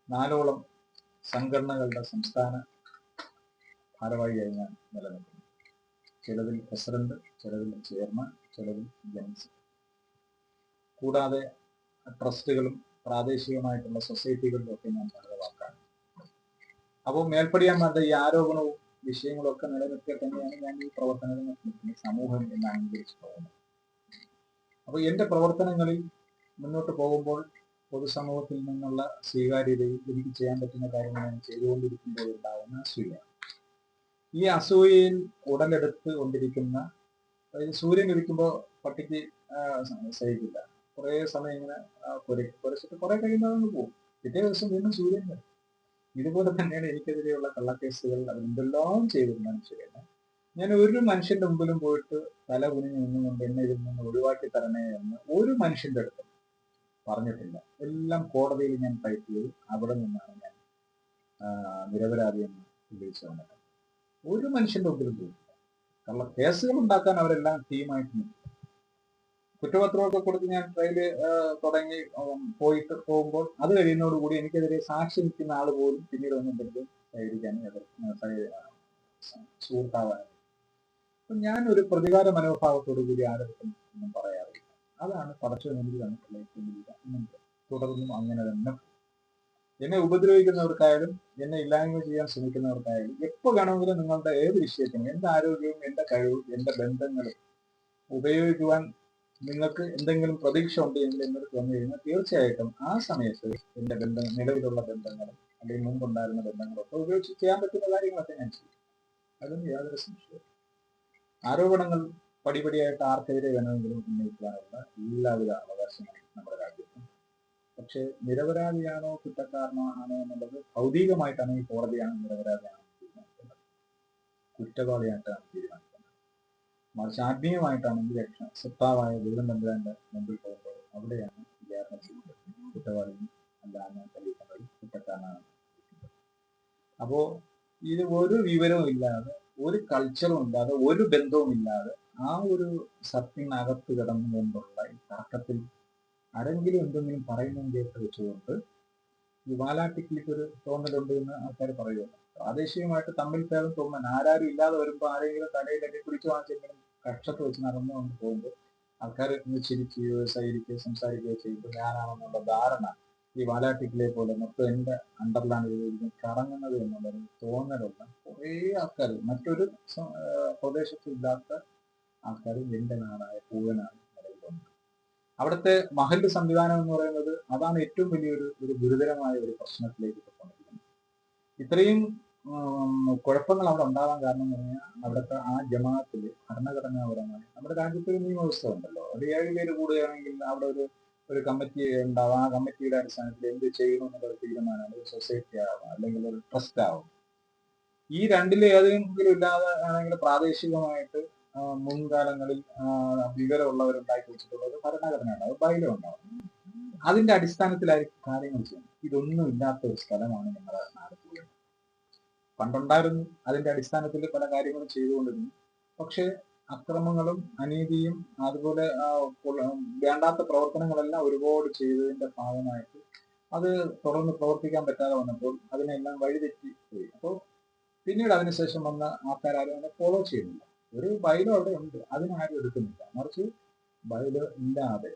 4ഓളം സംഘടനകളുടെ സംസ്ഥാന ഭാരവാഹിയായി ഞാൻ നിലനിൽക്കുന്നു. ചിലതിൽ പ്രസിഡന്റ്, ചിലതിൽ ചെയർമാൻ, ചിലതിൽ ജനറൽ. കൂടാതെ ട്രസ്റ്റുകളും പ്രാദേശികമായിട്ടുള്ള സൊസൈറ്റികളിലും ഒക്കെ ഞാൻ ഭാഗവാക്കാണ്. അപ്പോൾ മേൽപ്പടിയന്മാരുടെ ഈ ആരോപണവും വിഷയങ്ങളും ഒക്കെ നിലനിർത്തിയ തന്നെയാണ് ഞാൻ ഈ പ്രവർത്തനങ്ങൾ സമൂഹം എന്ന് അംഗീകരിച്ചു പോകുന്നത്. അപ്പോൾ എൻ്റെ പ്രവർത്തനങ്ങളിൽ മുന്നോട്ട് പോകുമ്പോൾ പൊതുസമൂഹത്തിൽ നിന്നുള്ള സ്വീകാര്യതയും എനിക്ക് ചെയ്യാൻ പറ്റുന്ന കാര്യങ്ങൾ ഞാൻ ചെയ്തുകൊണ്ടിരിക്കുമ്പോൾ ഉണ്ടാകുന്ന അസൂയ, ഈ അസൂയയിൽ ഉടലെടുത്ത് കൊണ്ടിരിക്കുന്ന, അതായത് സൂര്യൻ ഉദിക്കുമ്പോൾ പട്ടിക്ക് സഹിക്കില്ല, കുറെ സമയം ഇങ്ങനെ കുരച്ചിട്ട് കുറെ കഴിയുമ്പോൾ അങ്ങ് പോകും, പിറ്റേ ദിവസം വീണ്ടും സൂര്യൻ വരും. ഇതുപോലെ തന്നെയാണ് എനിക്കെതിരെയുള്ള കള്ളക്കേസുകൾ, അതെന്തെല്ലാം ചെയ്തിരുന്നാലും ശരിയല്ല, ഞാൻ ഒരു മനുഷ്യന്റെ മുമ്പിലും പോയിട്ട് തല കുനിഞ്ഞു നിന്നുകൊണ്ട് എന്നെ ഇതിൽ നിന്ന് ഒഴിവാക്കി തരണേ എന്ന് ഒരു മനുഷ്യന്റെ അടുത്ത് പറഞ്ഞിട്ടില്ല. എല്ലാം കോടതിയിൽ ഞാൻ ഫൈറ്റ് ചെയ്തു. അവിടെ നിന്നാണ് ഞാൻ നിരപരാധി എന്ന് തെളിയിച്ചു വന്നത്. ഒരു മനുഷ്യന്റെ മുമ്പിലും പോയിട്ടില്ല. കള്ള കേസുകൾ ഉണ്ടാക്കാൻ അവരെല്ലാം ടീമായിട്ട് നിൽക്കും. കുറ്റപത്രമൊക്കെ കൊടുത്ത് ഞാൻ ട്രയല് തുടങ്ങി പോയിട്ട് പോകുമ്പോൾ അത് കഴിയുന്നതോടുകൂടി എനിക്കെതിരെ സാക്ഷി നിൽക്കുന്ന ആൾ പോലും പിന്നീട് ഒന്നും എന്തെങ്കിലും സഹകരിക്കാനും സുഹൃത്താവാനും. അപ്പൊ ഞാൻ ഒരു പ്രതികാര മനോഭാവത്തോടു കൂടി ആരെടുത്തും ഒന്നും പറയാറില്ല. അതാണ് പടച്ചവൻ എനിക്ക് തന്നിട്ടുള്ള ഏറ്റവും വലിയ. തുടർന്നും അങ്ങനെ തന്നെ എന്നെ ഉപദ്രവിക്കുന്നവർക്കായാലും എന്നെ ഇല്ലായ്മ ചെയ്യാൻ ശ്രമിക്കുന്നവർക്കായാലും എപ്പോ വേണമെങ്കിലും നിങ്ങളുടെ ഏത് വിഷയത്തിനും എന്റെ ആരോഗ്യവും എന്റെ കഴിവും എന്റെ ബന്ധങ്ങളും ഉപയോഗിക്കുവാൻ നിങ്ങൾക്ക് എന്തെങ്കിലും പ്രതീക്ഷ ഉണ്ട് എങ്കിൽ എന്നോട് വന്നു കഴിഞ്ഞാൽ തീർച്ചയായിട്ടും ആ സമയത്ത് എന്റെ നിലവിലുള്ള ബന്ധങ്ങളും അല്ലെങ്കിൽ മുമ്പുണ്ടായിരുന്ന ബന്ധങ്ങളൊക്കെ ഉപയോഗിച്ച് ചെയ്യാൻ പറ്റുന്ന കാര്യങ്ങളൊക്കെ ഞാൻ ചെയ്യും. അതൊന്നും യാതൊരു സംശയവും. ആരോപണങ്ങൾ പടിപടിയായിട്ട് ആർക്കെതിരെ വേണമെങ്കിലും ഉന്നയിക്കാനുള്ള എല്ലാവിധ അവകാശങ്ങളും നമ്മുടെ രാജ്യത്തും. പക്ഷെ നിരപരാധിയാണോ കുറ്റക്കാരനോ ആണോ എന്നുള്ളത് ഭൗതികമായിട്ടാണ് ഈ കോടതിയാണ് നിരപരാധിയാണോ തീരുമാനിക്കുന്നത്, കുറ്റവാളിയായിട്ടാണ് തീരുമാനിക്കുന്നത്. മറിച്ച് ആത്മീയമായിട്ടാണെങ്കിൽ സത്താവായ ദൈവം തമ്പുരാന്റെ മുമ്പിൽ പോകുമ്പോൾ അവിടെയാണ് വിചാരണ ചെയ്യുന്നത്. കുറ്റവാളിയും അല്ലാന്ന് തെളിയിക്കുന്നത് കുറ്റക്കാരനാണ്. അപ്പോ ഇത് ഒരു വിവരവും ഇല്ലാതെ, ഒരു കൾച്ചറും ഇല്ലാതെ, ഒരു ബന്ധവും ഇല്ലാതെ ആ ഒരു സത്യത്തിനകത്ത് കിടന്നുകൊണ്ടുള്ള ഈ തർക്കത്തിൽ ആരെങ്കിലും എന്തെങ്കിലും പറയുന്നതും കേട്ട് വെച്ചുകൊണ്ട് ഈ വാലാട്ടിക്ക് ഒരു തോന്നലുണ്ട് എന്ന് ആൾക്കാർ പറയുമല്ലോ. പ്രാദേശികമായിട്ട് തമ്മിൽ ഭേദം തോന്നാൻ ആരും ഇല്ലാതെ വരുമ്പോൾ ആരെങ്കിലും കടയിലൊക്കെ കുടിച്ചു വാങ്ങിച്ചെങ്കിലും കക്ഷത്ത് വെച്ച് നടന്നുകൊണ്ട് പോകുമ്പോൾ ആൾക്കാർ ഒന്ന് ചിരിക്കുകയോ സൈരിക്കുകയോ സംസാരിക്കുകയോ ചെയ്യുമ്പോൾ ഞാനാണെന്നുള്ള ധാരണ ഈ വാലാട്ടിക്കിലെ പോലെ മൊത്തം എന്റെ അണ്ടറിലാണ് കറങ്ങുന്നത് എന്നുള്ളൊരു തോന്നലുള്ള കുറേ ആൾക്കാർ മറ്റൊരു പ്രദേശത്തും ഇല്ലാത്ത ആൾക്കാർ എന്റെ നാടായ പൂവനാണ് നിലവിലുണ്ട്. അവിടുത്തെ മഹല്ല് സംവിധാനം എന്ന് പറയുന്നത് അതാണ് ഏറ്റവും വലിയൊരു ഗുരുതരമായ ഒരു പ്രശ്നത്തിലേക്ക് കൊണ്ടിരിക്കുന്നത്. ഇത്രയും കുഴപ്പങ്ങൾ അവിടെ ഉണ്ടാവാൻ കാരണം എന്ന് പറഞ്ഞാൽ അവിടുത്തെ ആ ജമാഅത്തില് ഭരണഘടനാപരമായി നമ്മുടെ രാജ്യത്തൊരു നിയമവ്യവസ്ഥ ഉണ്ടല്ലോ. ഒരു 7 പേര് കൂടുകയാണെങ്കിൽ അവിടെ ഒരു കമ്മിറ്റി ഉണ്ടാവും. ആ കമ്മിറ്റിയുടെ അടിസ്ഥാനത്തിൽ എന്ത് ചെയ്യണം എന്നുള്ള തീരുമാനമാണ്. ഒരു സൊസൈറ്റി ആവാം അല്ലെങ്കിൽ ഒരു ട്രസ്റ്റ് ആവും. ഈ രണ്ടിലും ഏതെങ്കിലും ഇല്ലാതെ ആണെങ്കിൽ പ്രാദേശികമായിട്ട് മുൻകാലങ്ങളിൽ വിവരമുള്ളവരുണ്ടാക്കി വെച്ചിട്ടുള്ളത് ഭരണഘടനയാണ്. അത് ബൈലോ ഉണ്ടാവും. അതിന്റെ അടിസ്ഥാനത്തിലായിരിക്കും കാര്യങ്ങൾ ചെയ്യുന്നത്. ഇതൊന്നും ഇല്ലാത്ത ഒരു സ്ഥലമാണ് നമ്മുടെ നാട്. പണ്ടുണ്ടായിരുന്നു, അതിന്റെ അടിസ്ഥാനത്തിൽ പല കാര്യങ്ങളും ചെയ്തുകൊണ്ടിരുന്നു. പക്ഷെ അക്രമങ്ങളും അനീതിയും അതുപോലെ വേണ്ടാത്ത പ്രവർത്തനങ്ങളെല്ലാം ഒരുപാട് ചെയ്തതിന്റെ ഭാഗമായിട്ട് അത് തുടർന്ന് പ്രവർത്തിക്കാൻ പറ്റാതെ വന്നപ്പോൾ അതിനെല്ലാം വഴിതെറ്റി പോയി. അപ്പോൾ പിന്നീട് അതിനുശേഷം വന്ന ആൾക്കാരും അതിനെ ഫോളോ ചെയ്യുന്നില്ല. ഒരു ബൈലോ അവിടെ ഉണ്ട്, അതിനാരും എടുക്കുന്നില്ല. മറിച്ച് ബൈലോ ഇല്ലാതെ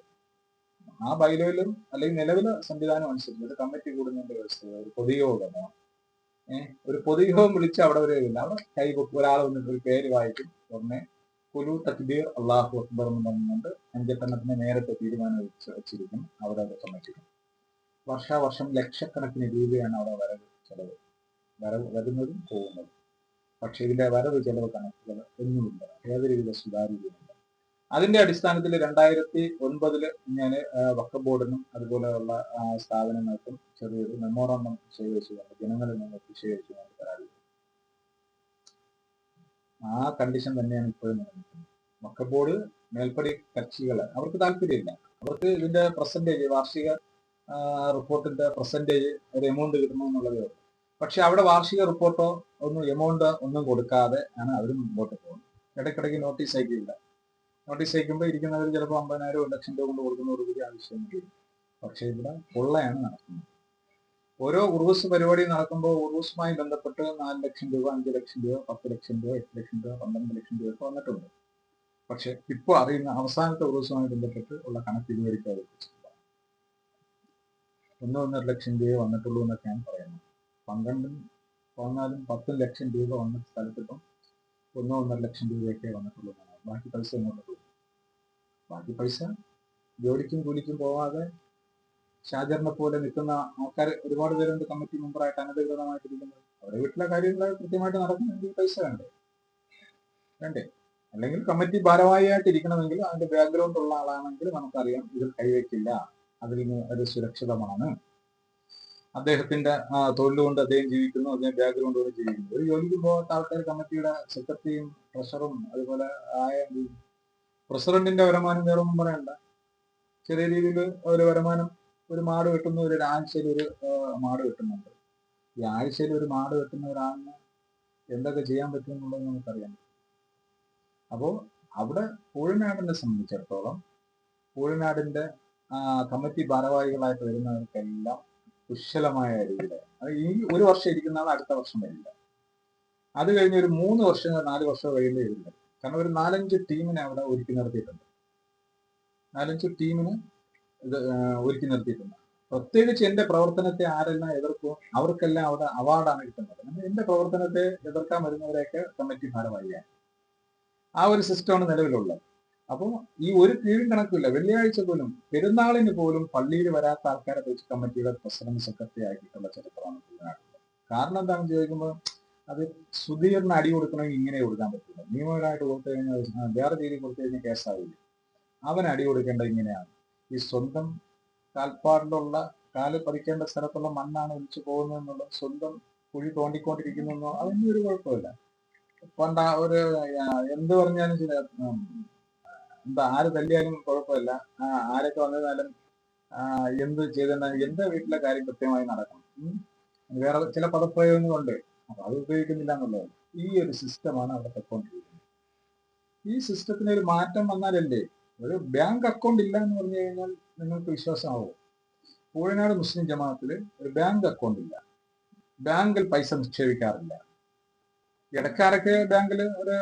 ആ ബൈലോയിലും അല്ലെങ്കിൽ നിലവിലെ സംവിധാനം അനുസരിച്ച് ഒരു കമ്മിറ്റി കൂടുന്നതിന്റെ വ്യവസ്ഥ, ഒരു പൊതുയോഗമോ ഒരു പൊതുയോഗം വിളിച്ച് അവിടെ വരികയില്ല. അവിടെ കൈപൊക്കും, ഒരാൾ വന്നിട്ട് ഒരു പേര് വായിക്കും, ഉടനെ കുലു തക്ബീർ അള്ളാഹു അക്ബർ എന്ന് പറഞ്ഞുകൊണ്ട് 5 നേരത്തെ തീരുമാനം വെച്ചിരിക്കും അവിടെ കമ്മിറ്റി. വർഷാവർഷം ലക്ഷക്കണക്കിന് രൂപയാണ് അവിടെ വരുന്നതും പോകുന്നതും. പക്ഷെ ഇതിന്റെ വരവ് ചെലവ് കണക്കുകൾ ഒന്നുമില്ല, ഏതൊരുവിധ സുതാര്യതയുമില്ല. അതിന്റെ അടിസ്ഥാനത്തിൽ 2009 ഞാൻ വഖഫ് ബോർഡിനും അതുപോലെയുള്ള സ്ഥാപനങ്ങൾക്കും ചെറിയൊരു മെമ്മോറണ്ടം ശേഖരിച്ചുകൊണ്ട് ജനങ്ങളിൽ നിന്ന് ശേഖരിച്ചുകൊണ്ട് പരാതി. ആ കണ്ടീഷൻ തന്നെയാണ് ഇപ്പോഴും നിലനിൽക്കുന്നത്. വഖഫ് ബോർഡ് മേൽപ്പടി കക്ഷികൾ അവർക്ക് താല്പര്യമില്ല. അവർക്ക് ഇതിന്റെ പെർസെന്റേജ്, വാർഷിക റിപ്പോർട്ടിന്റെ പെർസെന്റേജ് ഒരു എമൗണ്ട് കിട്ടണമെന്നുള്ളതേ ഉള്ളൂ. പക്ഷെ അവിടെ വാർഷിക റിപ്പോർട്ടോ എമൗണ്ട് ഒന്നും കൊടുക്കാതെ ആണ് അവർ മുമ്പോട്ട് പോകുന്നത്. ഇടയ്ക്കിടയ്ക്ക് നോട്ടീസ് അയക്കില്ല. നോട്ടീസ് അയക്കുമ്പോൾ ഇരിക്കുന്നവർ ചിലപ്പോൾ 50,000 1 ലക്ഷം രൂപ കൊണ്ട് കൊടുക്കുന്നതോടുകൂടി ആവശ്യം വരും. പക്ഷെ ഇവിടെ കൊള്ളയാണ് നടക്കുന്നത്. ഓരോ ഉറൂസ് പരിപാടി നടക്കുമ്പോൾ ഉറൂസുമായി ബന്ധപ്പെട്ട് 4 ലക്ഷം രൂപ, 5 ലക്ഷം രൂപ, 10 ലക്ഷം രൂപ, 8 ലക്ഷം രൂപ, 12 ലക്ഷം രൂപ ഒക്കെ വന്നിട്ടുണ്ട്. പക്ഷെ ഇപ്പോൾ അറിയുന്ന അവസാനത്തെ ഉറൂസുമായി ബന്ധപ്പെട്ട് ഉള്ള കണക്ക് ഇതുവരെയ്ക്ക് 1-1.5 ലക്ഷം രൂപ വന്നിട്ടുള്ളൂ എന്നൊക്കെയാണ് പറയുന്നത്. 12, 14, 10 ലക്ഷം രൂപ വന്ന സ്ഥലത്തിപ്പം 1-1.5 ലക്ഷം രൂപയൊക്കെ വന്നിട്ടുള്ളൂ. ബാക്കി പൈസ എങ്ങോട്ട് പോകും? ബാക്കി പൈസ ജോലിക്കും കൂലിക്കും പോവാതെ ഷാജറിനെ പോലെ നിൽക്കുന്ന ആൾക്കാർ ഒരുപാട് പേരുണ്ട് കമ്മിറ്റി മെമ്പറായിട്ട് അനധികൃതമായിട്ടിരിക്കുന്നത്. അവരുടെ വീട്ടിലെ കാര്യങ്ങൾ കൃത്യമായിട്ട് നടക്കണമെങ്കിൽ പൈസ വേണ്ടേ? അല്ലെങ്കിൽ കമ്മിറ്റി ഭാരവാഹിയായിട്ട് ഇരിക്കണമെങ്കിൽ അതിന്റെ ബാക്ക്ഗ്രൗണ്ട് ഉള്ള ആളാണെങ്കിൽ നമുക്കറിയാം ഇതിൽ കൈവയ്ക്കില്ല, അതിൽ അത് സുരക്ഷിതമാണ്. അദ്ദേഹത്തിന്റെ തൊഴിലുകൊണ്ട് അദ്ദേഹം ജീവിക്കുന്നു, അദ്ദേഹം ബാക്ക്ഗ്രൗണ്ട് കൊണ്ട് ജീവിക്കുന്നു. ഒരു ജോലിക്ക് പോകാത്ത ആൾക്കാർ കമ്മിറ്റിയുടെ സെക്രട്ടറിയും ട്രഷറും അതുപോലെ ആയ പ്രസിഡന്റിന്റെ വരുമാനം വേറൊന്നും പറയണ്ട. ചെറിയ രീതിയിൽ ഒരു വരുമാനം, ഒരു മാട് വെട്ടുന്ന ഒരു ആഴ്ചയിൽ ഒരു മാട് വെട്ടുന്നുണ്ട്. ഈ ആഴ്ചയിൽ ഒരു മാട് വെട്ടുന്ന ഒരാളിന് എന്തൊക്കെ ചെയ്യാൻ പറ്റും എന്നുള്ളത് നമുക്കറിയാം. അപ്പോൾ അവിടെ പൂഴിനാടിനെ സംബന്ധിച്ചിടത്തോളം പൂഴിനാടിന്റെ കമ്മിറ്റി ഭാരവാഹികളായിട്ട് വരുന്നവർക്കെല്ലാം കുശലമായ രീതിയിൽ ഈ ഒരു വർഷം ഇരിക്കുന്ന ആൾ അടുത്ത വർഷം വരില്ല. അത് കഴിഞ്ഞ് ഒരു 3 വർഷം 4 വർഷം കഴിയുമ്പോൾ വരില്ല. കാരണം ഒരു 4-5 ടീമിനെ അവിടെ ഒരുക്കി നിർത്തിയിട്ടുണ്ട്. 4-5 ടീമിന് ഇത് ഒരുക്കി നിർത്തിയിട്ടുണ്ട്. പ്രത്യേകിച്ച് എന്റെ പ്രവർത്തനത്തെ ആരെല്ലാം എതിർക്കും അവർക്കെല്ലാം അവിടെ അവാർഡാണ് കിട്ടുന്നത്. എന്റെ പ്രവർത്തനത്തെ എതിർക്കാൻ വരുന്നവരെയൊക്കെ കമ്മിറ്റി ഭാരവാഹിയാണ്. ആ ഒരു സിസ്റ്റമാണ് നിലവിലുള്ളത്. അപ്പോൾ ഈ ഒരു കീഴും കണക്കില്ല. വെള്ളിയാഴ്ച പോലും പെരുന്നാളിന് പോലും പള്ളിയിൽ വരാത്ത ആൾക്കാരെ വെച്ച് കമ്മിറ്റിയുടെ പ്രസിഡന്റ് സെക്രട്ടറി ആക്കിയിട്ടുള്ള ചരിത്രമാണ് പൂഴിനാടുള്ളത്. കാരണം എന്താണെന്ന് ചോദിക്കുമ്പോൾ അത് സുധീറിന് അടി കൊടുക്കണമെങ്കിൽ ഇങ്ങനെ കൊടുക്കാൻ പറ്റില്ല. നിയമപരമായിട്ട് കൊടുത്തു കഴിഞ്ഞാൽ വേറെ രീതി കൊടുത്തു കഴിഞ്ഞാൽ കേസാവില്ല. അവൻ അടി കൊടുക്കേണ്ടത് ഇങ്ങനെയാണ്. ഈ സ്വന്തം കാൽപ്പാടിലുള്ള കാല് പതിക്കേണ്ട സ്ഥലത്തുള്ള മണ്ണാണ് ഒലിച്ചു പോകുന്നതെന്നുള്ള സ്വന്തം കുഴി തോണ്ടിക്കൊണ്ടിരിക്കുന്നു, അതൊന്നും ഒരു കുഴപ്പമില്ല. പണ്ട് ഒരു എന്ത് പറഞ്ഞാലും ചില എന്താ ആര് തല്ലിയാലും കുഴപ്പമില്ല, ആരൊക്കെ വന്നിരുന്നാലും എന്ത് ചെയ്തെന്നാൽ എന്റെ വീട്ടിലെ കാര്യം കൃത്യമായി നടക്കണം. വേറെ ചില പദപ്രയോഗങ്ങളുണ്ട്, അപ്പൊ അത് ഉപയോഗിക്കുന്നില്ല എന്നുള്ളത്. ഈ ഒരു സിസ്റ്റമാണ് അവിടെ തെക്കൊണ്ടിരിക്കുന്നത്. ഈ സിസ്റ്റത്തിന് ഒരു മാറ്റം വന്നാലല്ലേ. ഒരു ബാങ്ക് അക്കൗണ്ട് ഇല്ല എന്ന് പറഞ്ഞു കഴിഞ്ഞാൽ നിങ്ങൾക്ക് വിശ്വാസമാവും. പൂഴിനാട് മുസ്ലിം ജമാഅത്തിൽ ഒരു ബാങ്ക് അക്കൗണ്ട് ഇല്ല, ബാങ്കിൽ പൈസ നിക്ഷേപിക്കാറില്ല. ഇടക്കാരൊക്കെ ബാങ്കിൽ ഒരു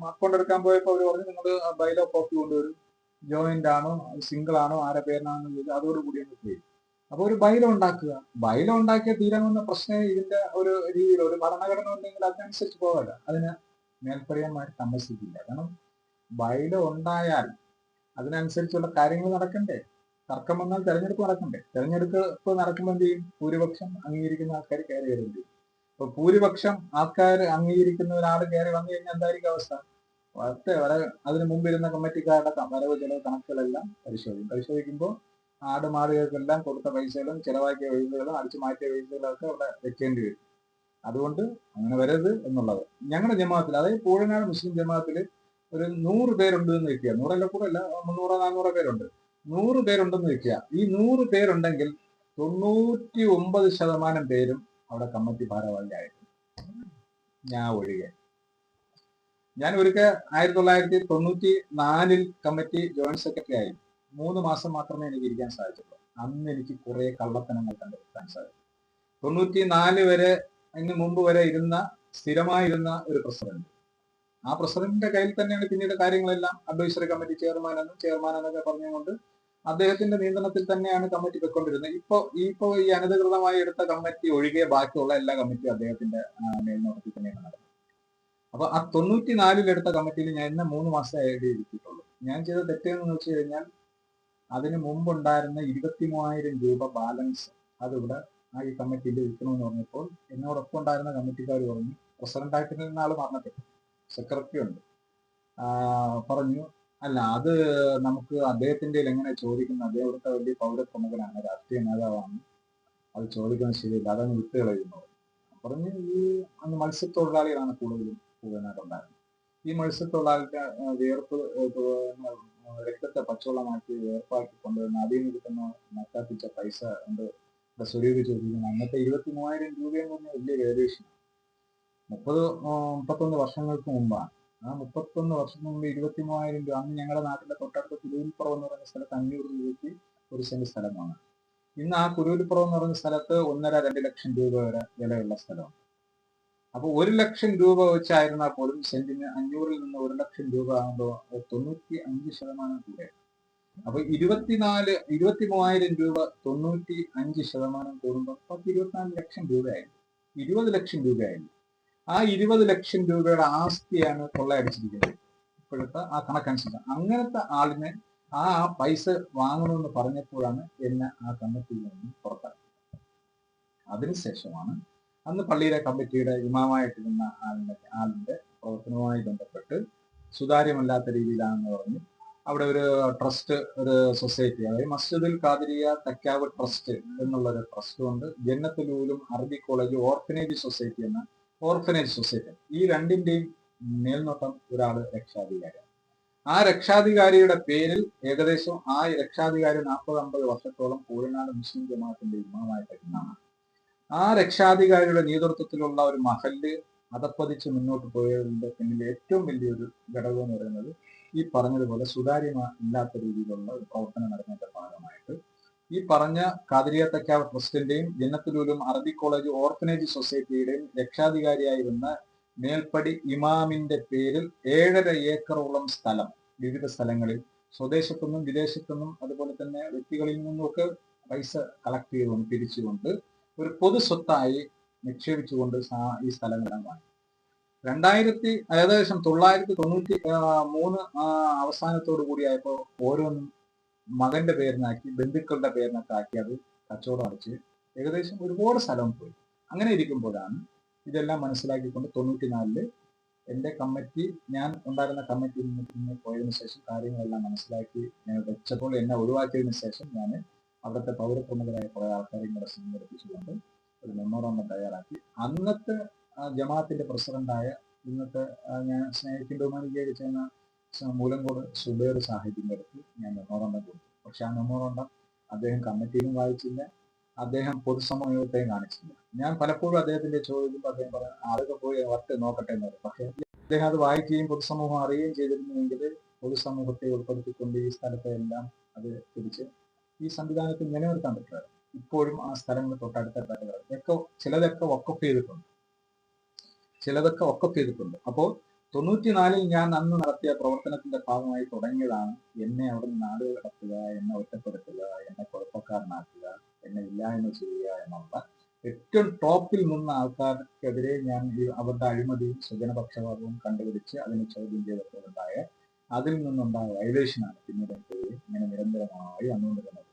അക്കൗണ്ട് എടുക്കാൻ പോയപ്പോൾ അവർ പറഞ്ഞു നിങ്ങൾ ബൈലോ കോപ്പി കൊണ്ടുവരും, ജോയിന്റ് ആണോ സിംഗിൾ ആണോ ആരെ പേരിനാണെന്ന് ചോദിച്ചാൽ അതോടുകൂടി അങ്ങ് പോയി. അപ്പൊ ഒരു ബൈലോ ഉണ്ടാക്കുക, ബൈലോ ഉണ്ടാക്കിയ തീരാവുന്ന പ്രശ്നം ഇതിന്റെ ഒരു രീതിയിൽ ഒരു ഭരണഘടന ഉണ്ടെങ്കിൽ അതിനനുസരിച്ച് പോകല്ല. അതിന് മേൽപ്പടിയന്മാർ താമസിക്കില്ല. കാരണം ബൈലോ ഉണ്ടായാൽ അതിനനുസരിച്ചുള്ള കാര്യങ്ങൾ നടക്കണ്ടേ. തർക്കം വന്നാൽ തെരഞ്ഞെടുപ്പ് നടക്കണ്ടേ. തെരഞ്ഞെടുപ്പ് നടക്കുമ്പോൾ എന്ത് ചെയ്യും? ഭൂരിപക്ഷം അംഗീകരിക്കുന്ന ആൾക്കാർ കയറി വരുന്നുണ്ട്. അപ്പൊ ഭൂരിപക്ഷം ആൾക്കാർ അംഗീകരിക്കുന്ന ഒരാൾ കയറി വന്നു കഴിഞ്ഞാൽ എന്തായിരിക്കും അവസ്ഥ? അതിന് മുമ്പ് ഇരുന്ന കമ്മിറ്റിക്കാരുടെ വരവ് ചെലവ് കണക്കുകളെല്ലാം പരിശോധിക്കുമ്പോൾ മാടുകൾക്കെല്ലാം കൊടുത്ത പൈസകളും ചെലവാക്കിയ പൈസകളും അടിച്ചു മാറ്റിയ പൈസകളൊക്കെ അവിടെ വെക്കേണ്ടി വരും. അതുകൊണ്ട് അങ്ങനെ വരരുത് എന്നുള്ളത്. ഞങ്ങളുടെ ജമാഅത്തിൽ, അതായത് പൂഴിനാട് മുസ്ലിം ജമാഅത്തിൽ ഒരു 100 പേരുണ്ട് എന്ന് വെക്കുക, 100 കൂടെ അല്ല, 300-400 പേരുണ്ട്. 100 പേരുണ്ടെന്ന് വെക്കുക. ഈ 100 പേരുണ്ടെങ്കിൽ 99% പേരും അവിടെ കമ്മിറ്റി ഭാരവാഹിയായിരുന്നു, ഞാൻ ഒഴികെ. ഞാൻ ഒരിക്കൽ 1994 കമ്മിറ്റി ജോയിന്റ് സെക്രട്ടറി ആയി. 3 മാസം മാത്രമേ എനിക്ക് ഇരിക്കാൻ സാധിച്ചുള്ളൂ. അന്ന് എനിക്ക് കുറെ കള്ളത്തനങ്ങൾ കണ്ടെത്താൻ സാധിച്ചു. 94 വരെ, അതിന് മുമ്പ് വരെ സ്ഥിരമായിരുന്ന ഒരു പ്രസിഡന്റ്, ആ പ്രസിഡന്റിന്റെ കയ്യിൽ തന്നെയാണ് പിന്നീട് കാര്യങ്ങളെല്ലാം. അഡ്വൈസറി കമ്മിറ്റി ചെയർമാൻ എന്നൊക്കെ പറഞ്ഞുകൊണ്ട് അദ്ദേഹത്തിന്റെ നിയന്ത്രണത്തിൽ തന്നെയാണ് കമ്മിറ്റി പൊയ്ക്കൊണ്ടിരുന്നത്. ഇപ്പോ ഈ അനധികൃതമായി എടുത്ത കമ്മിറ്റി ഒഴികെ ബാക്കിയുള്ള എല്ലാ കമ്മിറ്റിയും അദ്ദേഹത്തിന്റെ മേൽനോട്ടത്തിൽ തന്നെയാണ് നടന്നത്. അപ്പൊ ആ 94 എടുത്ത കമ്മിറ്റിയിൽ ഞാൻ ഇന്ന് 3 മാസം എഴുതിയിട്ടുള്ളൂ. ഞാൻ ചെയ്ത തെറ്റെന്ന് വെച്ച് കഴിഞ്ഞാൽ അതിന് മുമ്പുണ്ടായിരുന്ന 23,000 രൂപ ബാലൻസ് അതിവിടെ ഈ കമ്മിറ്റിയിൽ വിൽക്കണമെന്ന് പറഞ്ഞപ്പോൾ എന്നോടൊപ്പം ഉണ്ടായിരുന്ന കമ്മിറ്റിക്കാർ പറഞ്ഞു, പ്രസിഡന്റായിട്ട് നിന്ന ആൾ മരണപ്പെട്ടു, സെക്രട്ടറി ഉണ്ട്, പറഞ്ഞു അല്ല അത് നമുക്ക് അദ്ദേഹത്തിന്റെ എങ്ങനെ ചോദിക്കുന്നത്, അദ്ദേഹം ഇവിടുത്തെ വലിയ പൗരപ്രമുഖനാണ്, രാഷ്ട്രീയ നേതാവാണ്, അത് ചോദിക്കുന്നത് ശരിയില്ല, അതങ്ങ് വിട്ടുകളയുന്നു പറഞ്ഞ്. അന്ന് മത്സ്യത്തൊഴിലാളികളാണ് കൂടുതലും പൂഴിനാടുണ്ടായിരുന്നത്. ഈ മത്സ്യത്തൊഴിലാളിയുടെ വേർപ്പ് രക്തത്തെ പച്ചവെള്ളമാക്കി വേർപ്പാക്കി കൊണ്ടുവന്ന് അതിൽ നിന്ന് കിട്ടുന്ന നക്കാപ്പിച്ച പൈസ കൊണ്ട് സ്വരൂപിച്ച് വെച്ചിരിക്കുന്നത് അന്നത്തെ 23,000 രൂപയെന്ന് പറഞ്ഞാൽ വലിയ വേരിയേഷൻ. 31 വർഷങ്ങൾക്ക് മുമ്പാണ്. ആ 31 വർഷത്തിന് മുമ്പ് 23,000 രൂപ. അന്ന് ഞങ്ങളുടെ നാട്ടിലെ തൊട്ടടുത്ത് കുരുവിൽപ്പുറം എന്ന് പറയുന്ന സ്ഥലത്ത് 500 രൂപയ്ക്ക് ഒരു സെന്റ് സ്ഥലമാണ്. ഇന്ന് ആ കുരുവിൽപ്പുറം എന്ന് പറയുന്ന സ്ഥലത്ത് 1.5-2 ലക്ഷം രൂപ വരെ വിലയുള്ള സ്ഥലമാണ്. അപ്പൊ 1 ലക്ഷം രൂപ വെച്ചായിരുന്നാൽ പോലും സെന്റിന് 500-ൽ നിന്ന് 1 ലക്ഷം രൂപ ആകുമ്പോൾ 95% കൂടെ. അപ്പൊ 23,000 രൂപ 95% കൂടുമ്പോൾ 24 ലക്ഷം രൂപയായിരുന്നു, 20 ലക്ഷം രൂപയായിരുന്നു. ആ 20 ലക്ഷം രൂപയുടെ ആസ്തിയാണ് കൊള്ളയടിച്ചിരിക്കുന്നത് ഇപ്പോഴത്തെ ആ കണക്കനുസരിച്ച്. അങ്ങനത്തെ ആളിനെ ആ പൈസ വാങ്ങണമെന്ന് പറഞ്ഞപ്പോഴാണ് എന്നെ ആ കമ്മിറ്റിയിൽ നിന്ന് പുറത്താക്കിയത്. അതിനുശേഷമാണ് അന്ന് പള്ളിയിലെ കമ്മിറ്റിയുടെ ഇമാമായിട്ടിരുന്ന ആളിന്റെ പ്രവർത്തനവുമായി ബന്ധപ്പെട്ട് സുതാര്യമല്ലാത്ത രീതിയിലാണെന്ന് പറഞ്ഞ് അവിടെ ഒരു ട്രസ്റ്റ്, ഒരു സൊസൈറ്റി, അതായത് മസ്ജിദുൽ ഖാദിരിയ തക്കാവ് ട്രസ്റ്റ് എന്നുള്ള ഒരു ട്രസ്റ്റ് ഉണ്ട്. ജന്നത്തുൽ ഉലൂം അറബി കോളേജ് ഓർഫനേജ് സൊസൈറ്റി എന്ന ഓർഫനേജ് സൊസൈറ്റി. ഈ രണ്ടിന്റെയും മേൽനോട്ടം ഒരാള് രക്ഷാധികാരിയാണ്. ആ രക്ഷാധികാരിയുടെ പേരിൽ ഏകദേശം ആ രക്ഷാധികാരി 40-50 വർഷത്തോളം കോഴിനാട് മുസ്ലിം ജമാഅത്തിന്റെ ഇമാമായിട്ടാണ്. ആ രക്ഷാധികാരിയുടെ നേതൃത്വത്തിലുള്ള ഒരു മഹല്ല് അതപ്പതിച്ച് മുന്നോട്ട് പോയതിന്റെ പിന്നിൽ ഏറ്റവും വലിയൊരു ഘടകം എന്ന് പറയുന്നത് ഈ പറഞ്ഞതുപോലെ സുതാര്യമില്ലാത്ത രീതിയിലുള്ള ഒരു പ്രവർത്തനം നടന്നതിന്റെ ഭാഗമായിട്ട് ഈ പറഞ്ഞ ഖാദിരിയ തക്കാവ് ട്രസ്റ്റിന്റെയും ജന്നത്തുൽ ഉലൂം അറബി കോളേജ് ഓർഫനേജ് സൊസൈറ്റിയുടെയും രക്ഷാധികാരിയായിരുന്ന മേൽപ്പടി ഇമാമിന്റെ പേരിൽ 7.5 ഏക്കറോളം സ്ഥലം വിവിധ സ്ഥലങ്ങളിൽ സ്വദേശത്തുനിന്നും വിദേശത്തുനിന്നും അതുപോലെ തന്നെ വ്യക്തികളിൽ നിന്നുമൊക്കെ പൈസ കളക്ട് ചെയ്തുകൊണ്ട് പിരിച്ചുകൊണ്ട് ഒരു പൊതു സ്വത്തായി നിക്ഷേപിച്ചുകൊണ്ട് ഈ സ്ഥലങ്ങളെല്ലാം വാങ്ങി. ഏകദേശം 993 അവസാനത്തോടു കൂടിയായപ്പോൾ ഓരോന്നും മകന്റെ പേരിനാക്കി, ബന്ധുക്കളുടെ പേരിനൊക്കെ ആക്കി അത് കച്ചവടം അടച്ച് ഏകദേശം ഒരുപാട് സ്ഥലം പോയി. അങ്ങനെ ഇരിക്കുമ്പോഴാണ് ഇതെല്ലാം മനസ്സിലാക്കിക്കൊണ്ട് 94 എന്റെ കമ്മിറ്റി, ഞാൻ ഉണ്ടായിരുന്ന കമ്മിറ്റിയിൽ നിന്ന് പോയതിനു ശേഷം കാര്യങ്ങളെല്ലാം മനസ്സിലാക്കി വെച്ചപ്പോൾ എന്നെ ഒഴിവാക്കിയതിനു ശേഷം ഞാൻ അവിടുത്തെ പൗരപ്രമുഖരായ കുറെ ആൾക്കാരെയും കൂടെ സംഘടിപ്പിച്ചുകൊണ്ട് ഒരു മെമ്മോറാണ്ടം തയ്യാറാക്കി. അന്നത്തെ ജമാഅത്തിന്റെ പ്രസിഡന്റായ ഇന്നത്തെ ഞാൻ സ്നേഹിക്കുന്ന ബഹുമാനിക്കുകയൊക്കെ ചെയ്യുന്ന മൂലങ്കോട് സുബൈർ സാഹിബിന്റെ അടുത്ത് ഞാൻ മെമ്മോറാണ്ടം കൊടുത്തു. പക്ഷെ ആ മെമ്മോറാണ്ടം അദ്ദേഹം കമ്മിറ്റിയിലും വായിച്ചില്ല, അദ്ദേഹം പൊതുസമൂഹത്തെയും കാണിച്ചില്ല. ഞാൻ പലപ്പോഴും അദ്ദേഹത്തിന്റെ ചോദിക്കുമ്പോൾ അദ്ദേഹം പറഞ്ഞു ആളുകൾ പോയി വട്ട് നോക്കട്ടെ എന്ന് പറയും. പക്ഷെ അദ്ദേഹം അത് വായിക്കുകയും പൊതുസമൂഹം അറിയുകയും ചെയ്തിരുന്നുവെങ്കിൽ പൊതുസമൂഹത്തെ ഉൾപ്പെടുത്തിക്കൊണ്ട് ഈ സ്ഥലത്തെ എല്ലാം അത് തിരിച്ച് ഈ സംവിധാനത്തിൽ നിലനിർത്താൻ പറ്റുമായിരുന്നു. ഇപ്പോഴും ആ സ്ഥലങ്ങൾ തൊട്ടടുത്ത ചിലതൊക്കെ വഖഫ് ചെയ്തിട്ടുണ്ട്. അപ്പോൾ 94 ഞാൻ അന്ന് നടത്തിയ പ്രവർത്തനത്തിന്റെ ഭാഗമായി തുടങ്ങിയതാണ് എന്നെ അവിടെ നിന്ന് നാടുകൾ കടത്തുക, എന്നെ ഒറ്റപ്പെടുത്തുക, എന്നെ കുഴപ്പക്കാരനാക്കുക, എന്നെ ഇല്ലായ്മ ചെയ്യുക എന്നുള്ള ഏറ്റവും ടോപ്പിൽ നിന്ന ആൾക്കാർക്കെതിരെ ഞാൻ അവരുടെ അഴിമതിയും സ്വജനപക്ഷപാതവും കണ്ടുപിടിച്ച് അതിനെ ചോദ്യം ചെയ്തപ്പോഴുണ്ടായ അതിൽ നിന്നുണ്ടായ വയലേഷനാണ് പിന്നീട് ഇങ്ങനെ നിരന്തരമായി വന്നുകൊണ്ടിരുന്നത്.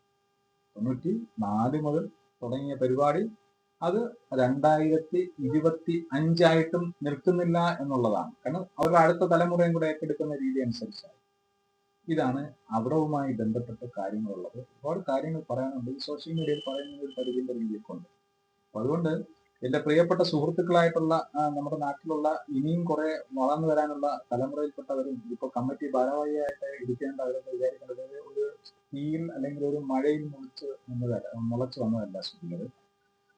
94 മുതൽ തുടങ്ങിയ പരിപാടി അത് 2025 നിൽക്കുന്നില്ല എന്നുള്ളതാണ്. കാരണം അവരുടെ അടുത്ത തലമുറയും കൂടെ ഏറ്റെടുക്കുന്ന രീതി അനുസരിച്ചാണ്. ഇതാണ് അവിടവുമായി ബന്ധപ്പെട്ട കാര്യങ്ങളുള്ളത്. ഒരുപാട് കാര്യങ്ങൾ പറയാനുണ്ട്. സോഷ്യൽ മീഡിയയിൽ പറയുന്ന ഒരു പരിധിയുടെ രീതിയൊക്കെ ഉണ്ട്. അപ്പൊ അതുകൊണ്ട് എന്റെ പ്രിയപ്പെട്ട സുഹൃത്തുക്കളായിട്ടുള്ള നമ്മുടെ നാട്ടിലുള്ള ഇനിയും കുറെ വളർന്നു വരാനുള്ള തലമുറയിൽപ്പെട്ടവരും ഇപ്പൊ കമ്മിറ്റി ഭാരവാഹിയായിട്ട് ഇരിക്കേണ്ട അവരൊക്കെ വിചാരിക്കേണ്ടത് ഒരു തീയിൽ അല്ലെങ്കിൽ ഒരു മഴയിൽ മുളച്ചു വന്നതല്ല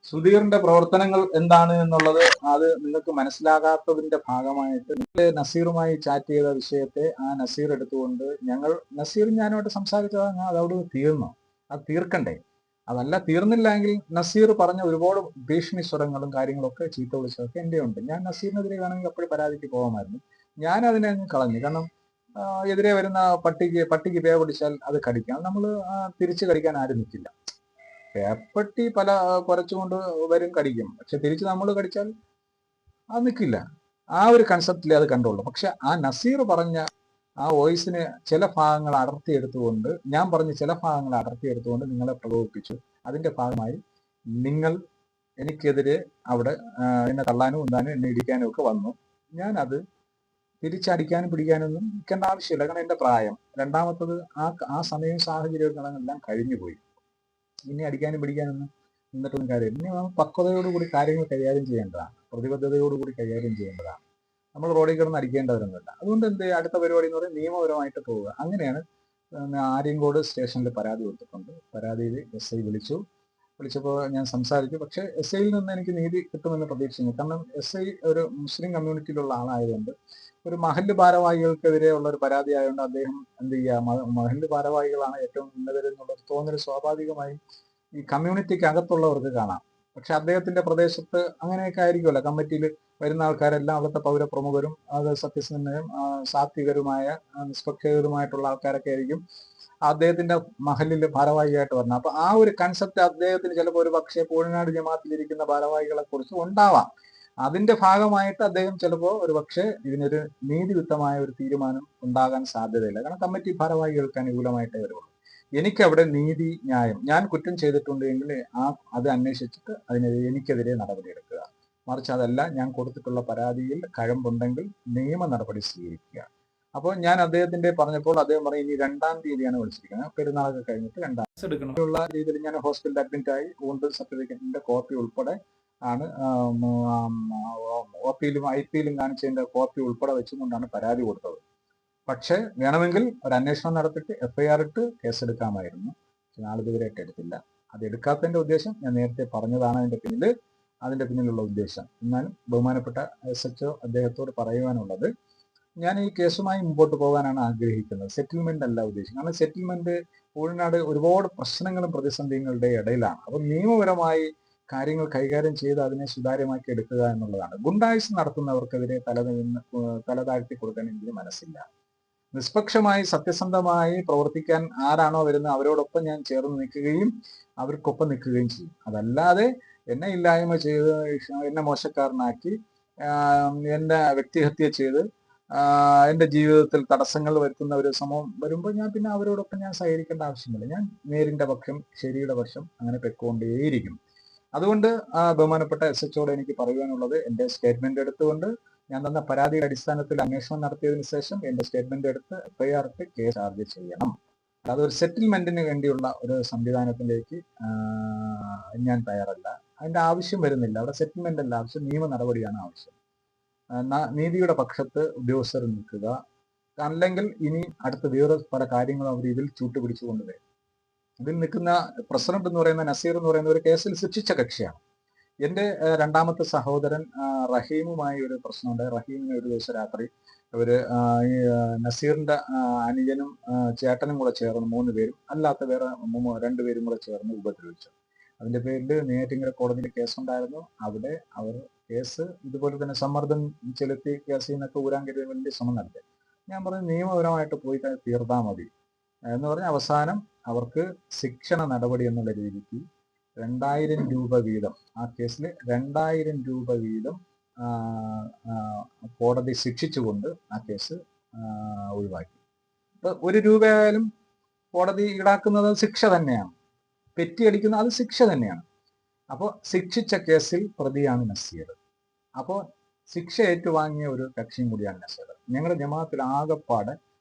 സുധീറിന്റെ പ്രവർത്തനങ്ങൾ എന്താണ് എന്നുള്ളത് അത് നിങ്ങൾക്ക് മനസ്സിലാകാത്തതിന്റെ ഭാഗമായിട്ട് നസീറുമായി ചാറ്റ് ചെയ്ത വിഷയത്തെ ആ നസീർ എടുത്തുകൊണ്ട് നസീറും ഞാനുമായിട്ട് സംസാരിച്ചതാണ്. അതവിടെ തീർന്നു, അത് തീർക്കണ്ടേ? അതല്ല തീർന്നില്ലെങ്കിൽ നസീർ പറഞ്ഞ ഒരുപാട് ഭീഷണി സ്വരങ്ങളും കാര്യങ്ങളൊക്കെ ചീത്ത വിളിച്ചതൊക്കെ എൻ്റെ ഉണ്ട്. ഞാൻ നസീറിനെതിരെ വേണമെങ്കിൽ അപ്പോഴും പരാതിക്ക് പോകാമായിരുന്നു. ഞാൻ അതിനെ അങ്ങ് കളഞ്ഞു. കാരണം എതിരെ വരുന്ന പട്ടിക്ക് പേ പിടിച്ചാൽ അത് കടിക്കാം, നമ്മൾ തിരിച്ചു കടിക്കാൻ ആരും നിൽക്കില്ല. പേപ്പട്ടി കുറച്ചുകൊണ്ട് വരും, കടിക്കും. പക്ഷെ തിരിച്ച് നമ്മൾ കടിച്ചാൽ അത് നിൽക്കില്ല. ആ ഒരു കൺസെപ്റ്റിലേ അത് കണ്ടുള്ളൂ. പക്ഷെ ആ നസീർ പറഞ്ഞ ആ വോയിസിന് ചില ഭാഗങ്ങൾ അടർത്തിയെടുത്തുകൊണ്ട്, ഞാൻ പറഞ്ഞ ചില ഭാഗങ്ങൾ അടർത്തിയെടുത്തുകൊണ്ട് നിങ്ങളെ പ്രകോപിപ്പിച്ചു. അതിന്റെ ഭാഗമായി നിങ്ങൾ എനിക്കെതിരെ അവിടെ എന്നെ തള്ളാനും ഉന്താനും എന്നെ ഇടിക്കാനും ഒക്കെ വന്നു. ഞാൻ അത് തിരിച്ചടിക്കാനും പിടിക്കാനൊന്നും നിൽക്കേണ്ട ആവശ്യമില്ല. കാരണം എന്റെ പ്രായം, രണ്ടാമത്തത് ആ സമയവും സാഹചര്യവും എല്ലാം കഴിഞ്ഞുപോയി. ഇനി അടിക്കാനും പിടിക്കാനൊന്നും നിന്നിട്ടൊന്നും കാര്യമില്ല. ഇനി നമ്മൾ പക്വതയോടുകൂടി കാര്യങ്ങൾ കൈകാര്യം ചെയ്യേണ്ടതാണ്, പ്രതിബദ്ധതയോടുകൂടി കൈകാര്യം ചെയ്യേണ്ടതാണ്. നമ്മൾ റോഡിൽ കിടന്ന് അടിക്കേണ്ടവരൊന്നുമില്ല. അതുകൊണ്ട് അടുത്ത പരിപാടി എന്ന് പറയുന്നത് നിയമപരമായിട്ട് പോവുക. അങ്ങനെയാണ് ആര്യങ്കോട് സ്റ്റേഷനിൽ പരാതി കൊടുത്തിട്ടുണ്ട്. പരാതിയിൽ SI വിളിച്ചപ്പോൾ ഞാൻ സംസാരിച്ചു. പക്ഷെ SIയിൽ നിന്ന് എനിക്ക് നീതി കിട്ടുമെന്ന് പ്രതീക്ഷിക്കുന്നു. കാരണം SI ഒരു മുസ്ലിം കമ്മ്യൂണിറ്റിയിലുള്ള ആളായതുകൊണ്ട് ഒരു മഹല്ല് ഭാരവാഹികൾക്കെതിരെയുള്ള ഒരു പരാതി ആയതുകൊണ്ട് അദ്ദേഹം എന്ത് ചെയ്യുക, മഹല്ല് ഭാരവാഹികളാണ് ഏറ്റവും ഉന്നതരെന്നുള്ള തോന്നൽ സ്വാഭാവികമായി ഈ കമ്മ്യൂണിറ്റിക്ക് അകത്തുള്ളവർക്ക് കാണാം. പക്ഷെ അദ്ദേഹത്തിന്റെ പ്രദേശത്ത് അങ്ങനെയൊക്കെ ആയിരിക്കുമല്ലോ, കമ്മിറ്റിയിൽ വരുന്ന ആൾക്കാരെല്ലാം അവിടുത്തെ പൗരപ്രമുഖരും അത് സത്യസന്ധനും സാത്വികരുമായ നിഷ്പക്ഷരുമായിട്ടുള്ള ആൾക്കാരൊക്കെ ആയിരിക്കും അദ്ദേഹത്തിന്റെ മഹലിൽ ഭാരവാഹിയായിട്ട് വരുന്നത്. അപ്പൊ ആ ഒരു കൺസെപ്റ്റ് അദ്ദേഹത്തിന് ചിലപ്പോൾ ഒരു പക്ഷേ പൂഴനാട് ജമാഅത്തിലിരിക്കുന്ന ഭാരവാഹികളെ കുറിച്ച് ഉണ്ടാവാം. അതിന്റെ ഭാഗമായിട്ട് അദ്ദേഹം ചിലപ്പോൾ ഒരു പക്ഷേ ഇതിനൊരു നീതിയുക്തമായ ഒരു തീരുമാനം ഉണ്ടാകാൻ സാധ്യതയില്ല. കാരണം കമ്മിറ്റി ഭാരവാഹികൾക്ക് അനുകൂലമായിട്ടേ വരുള്ളൂ. എനിക്കവിടെ നീതി ന്യായം, ഞാൻ കുറ്റം ചെയ്തിട്ടുണ്ടെങ്കിൽ അത് അന്വേഷിച്ചിട്ട് എനിക്കെതിരെ നടപടിയെടുക്കുക. മറിച്ച് അതല്ല, ഞാൻ കൊടുത്തിട്ടുള്ള പരാതിയിൽ കഴമ്പുണ്ടെങ്കിൽ നിയമ നടപടി സ്വീകരിക്കുക. അപ്പോൾ ഞാൻ അദ്ദേഹത്തിന്റെ പറഞ്ഞപ്പോൾ അദ്ദേഹം പറയും ഇനി 2-ാം തീയതിയാണ് വിളിച്ചിരിക്കുന്നത്, പെരുന്നാളൊക്കെ കഴിഞ്ഞിട്ട് 2-ാം എടുക്കണമെന്നുള്ള രീതിയിൽ ഞാൻ ഹോസ്പിറ്റലിൽ അഡ്മിറ്റ് ആയി. വുണ്ട് സർട്ടിഫിക്കറ്റിന്റെ കോപ്പി ഉൾപ്പെടെ ആണ് ഒ പിയിലും ഐ പിയിലും കാണിച്ചതിന്റെ കോപ്പി ഉൾപ്പെടെ വെച്ചുകൊണ്ടാണ് പരാതി കൊടുത്തത്. പക്ഷെ വേണമെങ്കിൽ ഒരു അന്വേഷണം നടത്തിയിട്ട് FIR ഇട്ട് കേസെടുക്കാമായിരുന്നു. നാളിതുവരെയായിട്ട് എടുത്തില്ല. അത് എടുക്കാത്തതിന്റെ ഉദ്ദേശം ഞാൻ നേരത്തെ പറഞ്ഞതാണ് അതിന്റെ പിന്നിലുള്ള ഉദ്ദേശം. എന്നാലും ബഹുമാനപ്പെട്ട SHO അദ്ദേഹത്തോട് പറയുവാനുള്ളത്, ഞാൻ ഈ കേസുമായി മുമ്പോട്ട് പോകാനാണ് ആഗ്രഹിക്കുന്നത്, സെറ്റിൽമെന്റ് അല്ല ഉദ്ദേശിക്കുന്നത്. കാരണം സെറ്റിൽമെന്റ് കോഴിനാട് ഒരുപാട് പ്രശ്നങ്ങളും പ്രതിസന്ധികളുടെ ഇടയിലാണ്. അപ്പൊ നിയമപരമായി കാര്യങ്ങൾ കൈകാര്യം ചെയ്ത് അതിനെ സുതാര്യമാക്കി എടുക്കുക എന്നുള്ളതാണ്. ഗുണ്ടായുസ് നടത്തുന്നവർക്കെതിരെ തല താഴ്ത്തി കൊടുക്കാൻ എനിക്ക് മനസ്സില്ല. നിഷ്പക്ഷമായി സത്യസന്ധമായി പ്രവർത്തിക്കാൻ ആരാണോ വരുന്നത് അവരോടൊപ്പം ഞാൻ ചേർന്ന് നിൽക്കുകയും അവർക്കൊപ്പം നിൽക്കുകയും ചെയ്യും. അതല്ലാതെ എന്നെ ഇല്ലായ്മ ചെയ്ത് എന്നെ മോശക്കാരനാക്കി എന്നെ വ്യക്തിഹത്യ ചെയ്ത് എൻ്റെ ജീവിതത്തിൽ തടസ്സങ്ങൾ വരുത്തുന്ന ഒരു സമൂഹം വരുമ്പോൾ ഞാൻ പിന്നെ അവരോടൊപ്പം ഞാൻ സഹകരിക്കേണ്ട ആവശ്യമില്ല. ഞാൻ നേരിന്റെ പക്ഷം, ശരിയുടെ പക്ഷം അങ്ങനെ പെട്ടുകൊണ്ടേയിരിക്കും. അതുകൊണ്ട് ബഹുമാനപ്പെട്ട SHOയോട് എനിക്ക് പറയുവാനുള്ളത്, എൻ്റെ സ്റ്റേറ്റ്മെന്റ് എടുത്തുകൊണ്ട് ഞാൻ തന്ന പരാതിയുടെ അടിസ്ഥാനത്തിൽ അന്വേഷണം നടത്തിയതിനു ശേഷം എൻ്റെ സ്റ്റേറ്റ്മെന്റ് എടുത്ത് FIR ഇട്ട് കേസ് ചാർജ് ചെയ്യണം. അതൊരു സെറ്റിൽമെന്റിന് വേണ്ടിയുള്ള ഒരു സംവിധാനത്തിലേക്ക് ഞാൻ തയ്യാറല്ല. അതിന്റെ ആവശ്യം വരുന്നില്ല. അവിടെ സെറ്റിൽമെന്റ് അല്ല ആവശ്യം, നിയമ നടപടിയാണ് ആവശ്യം. നീതിയുടെ പക്ഷത്ത് ഉദ്യോഗസ്ഥർ നിൽക്കുക. അല്ലെങ്കിൽ ഇനി അടുത്ത വേറെ പല കാര്യങ്ങളും അവർ ഇതിൽ ചൂട്ടുപിടിച്ചു കൊണ്ടുവരും. ഇതിൽ നിൽക്കുന്ന പ്രസിഡന്റ് എന്ന് പറയുന്ന നസീർ എന്ന് പറയുന്ന ഒരു കേസിൽ ശിക്ഷിച്ച കക്ഷിയാണ്. എൻ്റെ 2-ാമത്തെ സഹോദരൻ റഹീമുമായി ഒരു പ്രശ്നമുണ്ട്. റഹീമിനെ ഒരു ദിവസം രാത്രി ഈ നസീറിന്റെ അനുജനും ചേട്ടനും കൂടെ ചേർന്ന് 3 പേരും അല്ലാത്ത വേറെ 2 പേരും കൂടെ ചേർന്ന് ഉപദ്രവിച്ചു. അതിന്റെ പേരിൽ നെയ്യാറ്റിൻകര കോടതിയിൽ കേസുണ്ടായിരുന്നു. അവിടെ അവർ കേസ് ഇതുപോലെ തന്നെ സമ്മർദ്ദം ചെലുത്തി കേസിൽ നിന്നൊക്കെ ഊരാൻ കഴിയാൻ വേണ്ടി ശ്രമം നടത്തി. ഞാൻ പറഞ്ഞു നിയമപരമായിട്ട് പോയി തീർത്താൽ മതി എന്ന് പറഞ്ഞ അവസാനം അവർക്ക് ശിക്ഷണ നടപടി എന്നുള്ള രീതിക്ക് 2000 രൂപ വീതം, ആ കേസിൽ 2000 രൂപ വീതം കോടതി ശിക്ഷിച്ചുകൊണ്ട് ആ കേസ് ഒഴിവാക്കി. ഇപ്പൊ 1 രൂപയായാലും കോടതി ഈടാക്കുന്നത് ശിക്ഷ തന്നെയാണ്, പെറ്റിയടിക്കുന്നത് അത് ശിക്ഷ തന്നെയാണ്. അപ്പോൾ ശിക്ഷിച്ച കേസിൽ പ്രതിയാണ് നസീർ. അപ്പോൾ ശിക്ഷ ഏറ്റുവാങ്ങിയ ഒരു കക്ഷിയും കൂടിയാണ് നസീർ. ഞങ്ങളുടെ ജമാഅത്തിൽ ആകെപ്പാടെ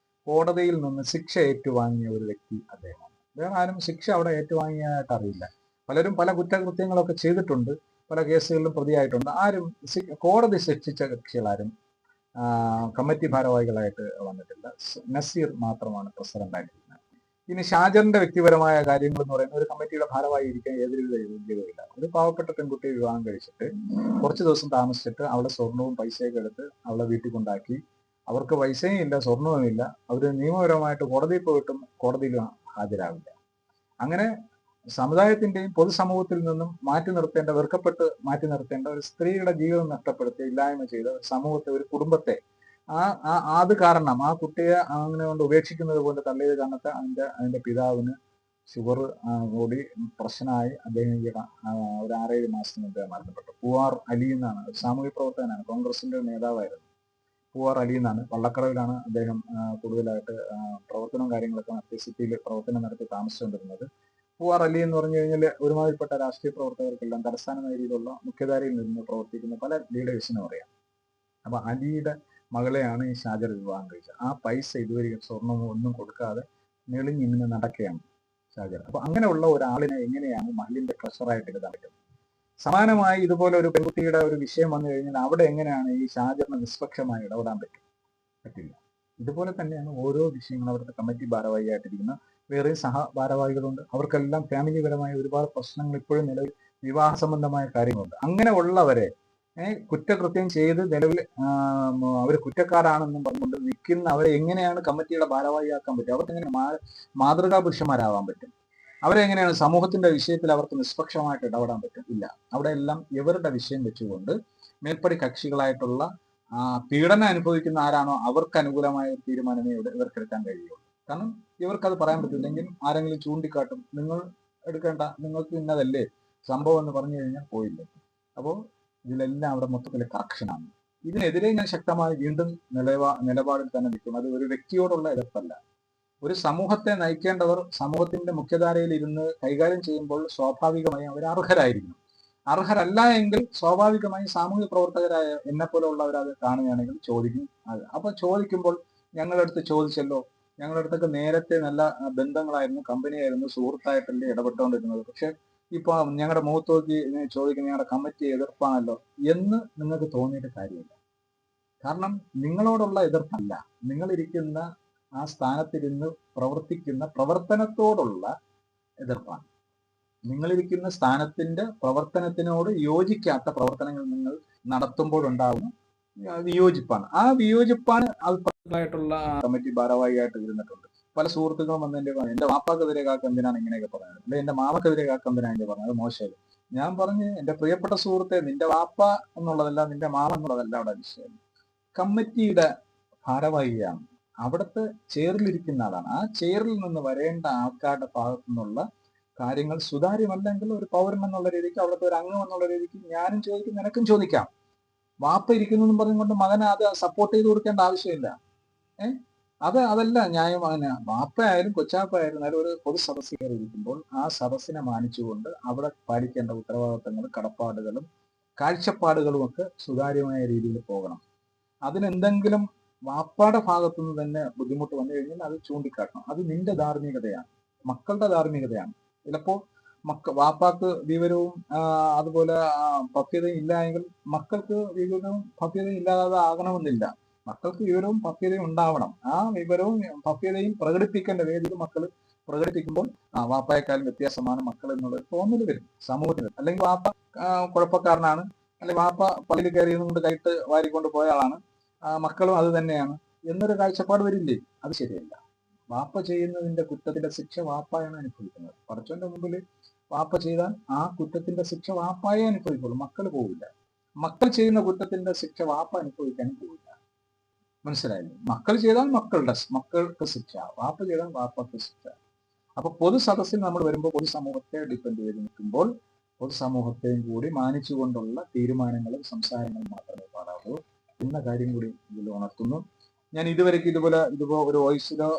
കോടതിയിൽ നിന്ന് ശിക്ഷ ഏറ്റുവാങ്ങിയ ഒരു വ്യക്തി അദ്ദേഹമാണ്. വേറെ ആരും ശിക്ഷ അവിടെ ഏറ്റുവാങ്ങിയതായിട്ട് അറിയില്ല. പലരും പല കുറ്റകൃത്യങ്ങളൊക്കെ ചെയ്തിട്ടുണ്ട്, പല കേസുകളിലും പ്രതിയായിട്ടുണ്ട്. ആരും കോടതി ശിക്ഷിച്ച കക്ഷികളാരും കമ്മിറ്റി ഭാരവാഹികളായിട്ട് വന്നിട്ടില്ല. നസീർ മാത്രമാണ് പ്രസിഡന്റായിരിക്കുന്നത്. ഇനി ഷാജറിന്റെ വ്യക്തിപരമായ കാര്യങ്ങൾ എന്ന് പറയുന്നത് ഒരു കമ്മിറ്റിയുടെ ഭാരവാഹി ഇരിക്കാൻ ഏതൊരു യോഗ്യതയില്ല. ഒരു പാവപ്പെട്ട പെൺകുട്ടിയെ വിവാഹം കഴിച്ചിട്ട് കുറച്ച് ദിവസം താമസിച്ചിട്ട് അവളുടെ സ്വർണവും പൈസയൊക്കെ എടുത്ത് അവളെ വീട്ടിൽ കൊണ്ടാക്കി. അവർക്ക് പൈസയും ഇല്ല, സ്വർണവും ഇല്ല. അവർ നിയമപരമായിട്ട് കോടതിയിൽ പോയിട്ടും കോടതിയിൽ ഹാജരാവില്ല. അങ്ങനെ സമുദായത്തിന്റെയും പൊതുസമൂഹത്തിൽ നിന്നും വെറുക്കപ്പെട്ട് മാറ്റി നിർത്തേണ്ട ഒരു സ്ത്രീയുടെ ജീവിതം നഷ്ടപ്പെടുത്തി ഇല്ലായ്മ ചെയ്ത ഒരു സമൂഹത്തെ, ഒരു കുടുംബത്തെ അത് കാരണം ആ കുട്ടിയെ അങ്ങനെ കൊണ്ട് ഉപേക്ഷിക്കുന്നത് കൊണ്ട് തള്ളിയത് കാരണത്തെ അതിന്റെ പിതാവിന് ഷുഗർ കൂടി പ്രശ്നമായി അദ്ദേഹം ഒരു 6-7 മാസത്തിന് മുമ്പ് മരണപ്പെട്ടു. പൂവാർ അലി എന്നാണ്, ഒരു സാമൂഹ്യ പ്രവർത്തകനാണ്, കോൺഗ്രസിന്റെ നേതാവായിരുന്നു. പൂവാർ അലി എന്നാണ്. വള്ളക്കടവിലാണ് അദ്ദേഹം കൂടുതലായിട്ട് പ്രവർത്തനവും കാര്യങ്ങളൊക്കെ നടത്തി, സിറ്റിയിൽ പ്രവർത്തനം നടത്തി താമസിച്ചുകൊണ്ടിരുന്നത്. പൂവാർ അലി എന്ന് പറഞ്ഞു കഴിഞ്ഞാൽ ഒരുമാതിരിപ്പെട്ട രാഷ്ട്രീയ പ്രവർത്തകർക്കെല്ലാം തലസ്ഥാന മേഖലയിലുള്ള മുഖ്യധാരയിൽ നിന്ന് പ്രവർത്തിക്കുന്ന പല ലീഡേഴ്സിനും അറിയാം. അപ്പൊ അലിയുടെ മകളെയാണ് ഈ ഷാജർ വിവാഹം കഴിച്ചത്. ആ പൈസ ഇതുവരെ സ്വർണമോ ഒന്നും കൊടുക്കാതെ നെളിഞ്ഞിങ്ങനെ നടക്കുകയാണ് ഷാജർ. അപ്പൊ അങ്ങനെയുള്ള ഒരാളിനെ എങ്ങനെയാണ് മഹലിന്റെ ട്രഷറായിട്ട് എടുക്കാൻ പറ്റും? സമാനമായി ഇതുപോലെ ഒരു പെൺകുട്ടിയുടെ ഒരു വിഷയം വന്നു കഴിഞ്ഞാൽ അവിടെ എങ്ങനെയാണ് ഈ ഷാജറിന് നിഷ്പക്ഷമായി ഇടപെടാൻ പറ്റില്ല. ഇതുപോലെ തന്നെയാണ് ഓരോ വിഷയങ്ങളും അവിടുത്തെ കമ്മിറ്റി ഭാരവാഹിയായിട്ടിരിക്കുന്ന വേറെ ഭാരവാഹികളുണ്ട്. അവർക്കെല്ലാം ഫാമിലിപരമായ ഒരുപാട് പ്രശ്നങ്ങൾ ഇപ്പോഴും നിലവിൽ വിവാഹ സംബന്ധമായ കാര്യങ്ങളുണ്ട്. അങ്ങനെ ഉള്ളവരെ കുറ്റകൃത്യം ചെയ്ത് നിലവിൽ അവർ കുറ്റക്കാരാണെന്നും പറഞ്ഞുകൊണ്ട് നിൽക്കുന്ന അവരെ എങ്ങനെയാണ് കമ്മിറ്റിയുടെ ഭാരവാഹിയാക്കാൻ പറ്റും? അവർക്ക് എങ്ങനെ മാതൃകാ പുരുഷന്മാരാവാൻ പറ്റും? അവരെങ്ങനെയാണ് സമൂഹത്തിന്റെ വിഷയത്തിൽ അവർക്ക് നിഷ്പക്ഷമായിട്ട് ഇടപെടാൻ പറ്റും? ഇല്ല. അവിടെ എല്ലാം ഇവരുടെ വിഷയം വെച്ചുകൊണ്ട് മേൽപ്പടി കക്ഷികളായിട്ടുള്ള പീഡനം അനുഭവിക്കുന്ന ആരാണോ അവർക്ക് അനുകൂലമായ ഒരു തീരുമാനമേ ഇവർക്കെടുക്കാൻ കഴിയുള്ളൂ. കാരണം ഇവർക്കത് പറയാൻ പറ്റില്ലെങ്കിൽ ആരെങ്കിലും ചൂണ്ടിക്കാട്ടും, നിങ്ങൾ എടുക്കേണ്ട, നിങ്ങൾക്ക് ഇന്നതല്ലേ സംഭവം എന്ന് പറഞ്ഞു കഴിഞ്ഞാൽ പോയില്ല. അപ്പോൾ ഇതിലെല്ലാം അവിടെ മൊത്തത്തിൽ കറക്ഷനാണ്. ഇതിനെതിരെ ഞാൻ ശക്തമായി വീണ്ടും നിലപാടിൽ തന്നെ നിൽക്കും. അത് ഒരു വ്യക്തിയോടുള്ള എതിർപ്പല്ല. ഒരു സമൂഹത്തെ നയിക്കേണ്ടവർ സമൂഹത്തിന്റെ മുഖ്യധാരയിൽ ഇരുന്ന് കൈകാര്യം ചെയ്യുമ്പോൾ സ്വാഭാവികമായും അവർ അർഹരായിരിക്കണം. അർഹരല്ല എങ്കിൽ സ്വാഭാവികമായും സാമൂഹ്യ പ്രവർത്തകരായ എന്നെ പോലെയുള്ളവർ അത് കാണുകയാണെങ്കിൽ ചോദിക്കും. അപ്പൊ ചോദിക്കുമ്പോൾ ഞങ്ങളുടെ അടുത്ത് ചോദിച്ചല്ലോ. ഞങ്ങളുടെ അടുത്തൊക്കെ നേരത്തെ നല്ല ബന്ധങ്ങളായിരുന്നു, കമ്പനിയായിരുന്നു, സുഹൃത്തായിട്ടല്ലേ ഇടപെട്ടുകൊണ്ടിരുന്നത്. പക്ഷെ ഇപ്പൊ ഞങ്ങളുടെ മുഖത്ത് നോക്കി ചോദിക്കുന്ന ഞങ്ങളുടെ കമ്മിറ്റി എതിർപ്പാണല്ലോ എന്ന് നിങ്ങൾക്ക് തോന്നിയിട്ട് കാര്യമില്ല. കാരണം നിങ്ങളോടുള്ള എതിർപ്പല്ല, നിങ്ങളിരിക്കുന്ന ആ സ്ഥാനത്തിരുന്ന് പ്രവർത്തിക്കുന്ന പ്രവർത്തനത്തോടുള്ള എതിർപ്പാണ്. നിങ്ങളിരിക്കുന്ന സ്ഥാനത്തിന്റെ പ്രവർത്തനത്തിനോട് യോജിക്കാത്ത പ്രവർത്തനങ്ങൾ നിങ്ങൾ നടത്തുമ്പോഴുണ്ടാകുന്ന വിയോജിപ്പാണ്. ആ വിയോജിപ്പാണ് അഭിപ്രായമായിട്ടുള്ള കമ്മിറ്റി ഭാരവാഹിയായിട്ട് ഇരുന്നിട്ടുണ്ട്. പല സുഹൃത്തുക്കളും വന്ന് എന്റെ വാപ്പാക്കെതിരെ കാക്ക എന്തിനാണ് ഇങ്ങനെയൊക്കെ പറയുന്നത്, അല്ലെ എന്റെ മാമക്കെതിരെ കാക്ക എന്തിനാണ് ഇങ്ങനെ പറഞ്ഞത്, അത് മോശമല്ല. ഞാൻ പറഞ്ഞ് എന്റെ പ്രിയപ്പെട്ട സുഹൃത്തെ, നിന്റെ വാപ്പ എന്നുള്ളതല്ല, നിന്റെ മാമ എന്നുള്ളതല്ല അവിടെ വിഷയം. കമ്മിറ്റിയുടെ ഭാരവാഹിയാണ്, അവിടുത്തെ ചെയറിലിരിക്കുന്ന ആളാണ്. ആ ചെയറിൽ നിന്ന് വരേണ്ട ആൾക്കാരുടെ ഭാഗത്തു നിന്നുള്ള കാര്യങ്ങൾ സുതാര്യമല്ലെങ്കിൽ ഒരു പൗരൻ എന്നുള്ള രീതിക്ക്, അവിടുത്തെ ഒരു അംഗം എന്നുള്ള രീതിക്ക് ഞാനും ചോദിക്കും, നിനക്കും ചോദിക്കാം. വാപ്പ ഇരിക്കുന്നു എന്നും പറഞ്ഞുകൊണ്ട് മകനെ അത് സപ്പോർട്ട് ചെയ്ത് കൊടുക്കേണ്ട ആവശ്യമില്ല. അതല്ല ന്യായം. അങ്ങനെ വാപ്പയായാലും കൊച്ചാപ്പയായിരുന്നാലും ഒരു പൊതു സദസ്സിൽ കയറി ഇരിക്കുമ്പോൾ ആ സദസ്സിനെ മാനിച്ചുകൊണ്ട് അവിടെ പാലിക്കേണ്ട ഉത്തരവാദിത്തങ്ങളും കടപ്പാടുകളും കാഴ്ചപ്പാടുകളും ഒക്കെ സുതാര്യമായ രീതിയിൽ പോകണം. അതിനെന്തെങ്കിലും വാപ്പയുടെ ഭാഗത്തുനിന്ന് തന്നെ ബുദ്ധിമുട്ട് വന്നു കഴിഞ്ഞാൽ അത് ചൂണ്ടിക്കാട്ടണം. അത് നിന്റെ ധാർമ്മികതയാണ്, മക്കളുടെ ധാർമ്മികതയാണ്. ചിലപ്പോ വാപ്പാക്ക് വിവരവും അതുപോലെ പക്വതയും ഇല്ല എങ്കിൽ മക്കൾക്ക് വിവരവും പക്വതയും ഇല്ലാതെ ആകണമെന്നില്ല. മക്കൾക്ക് വിവരവും പക്വതയും ഉണ്ടാവണം. ആ വിവരവും പക്വതയും പ്രകടിപ്പിക്കേണ്ട വേദിയിൽ മക്കൾ പ്രകടിപ്പിക്കുമ്പോൾ വാപ്പയെക്കാളും വ്യത്യാസമാണ് മക്കൾ എന്നുള്ള തോന്നൽ വരും സമൂഹത്തിന്. അല്ലെങ്കിൽ വാപ്പ കുഴപ്പക്കാരനാണ്, അല്ലെങ്കിൽ വാപ്പ പള്ളിയിൽ കയറിയതുകൊണ്ട് കൈട്ട് വാരിക്കൊണ്ട് പോയ ആളാണ്, മക്കളും അത് തന്നെയാണ് എന്നൊരു കാഴ്ചപ്പാട് വരില്ലേ? അത് ശരിയല്ല. വാപ്പ ചെയ്യുന്നതിന്റെ കുറ്റത്തിന്റെ ശിക്ഷ വാപ്പായാണ് അനുഭവിക്കുന്നത്. പടച്ചവന്റെ മുമ്പിൽ വാപ്പ ചെയ്താൽ ആ കുറ്റത്തിന്റെ ശിക്ഷ വാപ്പായെ അനുഭവിക്കുള്ളൂ, മക്കൾ പോവില്ല. മക്കൾ ചെയ്യുന്ന കുറ്റത്തിന്റെ ശിക്ഷ വാപ്പ അനുഭവിക്കാനും പോവില്ല. മനസ്സിലായില്ലേ? മക്കൾ ചെയ്താൽ മക്കൾക്ക് ശിക്ഷ, വാപ്പ ചെയ്താൽ വാപ്പക്ക് ശിക്ഷ. അപ്പൊ പൊതു സദസ്സിൽ നമ്മൾ വരുമ്പോൾ പൊതുസമൂഹത്തെ ഡിപ്പെൻഡ് ചെയ്ത് നിൽക്കുമ്പോൾ പൊതുസമൂഹത്തെയും കൂടി മാനിച്ചുകൊണ്ടുള്ള തീരുമാനങ്ങളും സംസാരങ്ങളും മാത്രമേ പാടാവൂ എന്ന കാര്യം കൂടി ഇതിൽ ഉണർത്തുന്നു. ഞാൻ ഇതുവരെയ്ക്ക് ഇതുപോലെ ഒരു വോയിസിലോ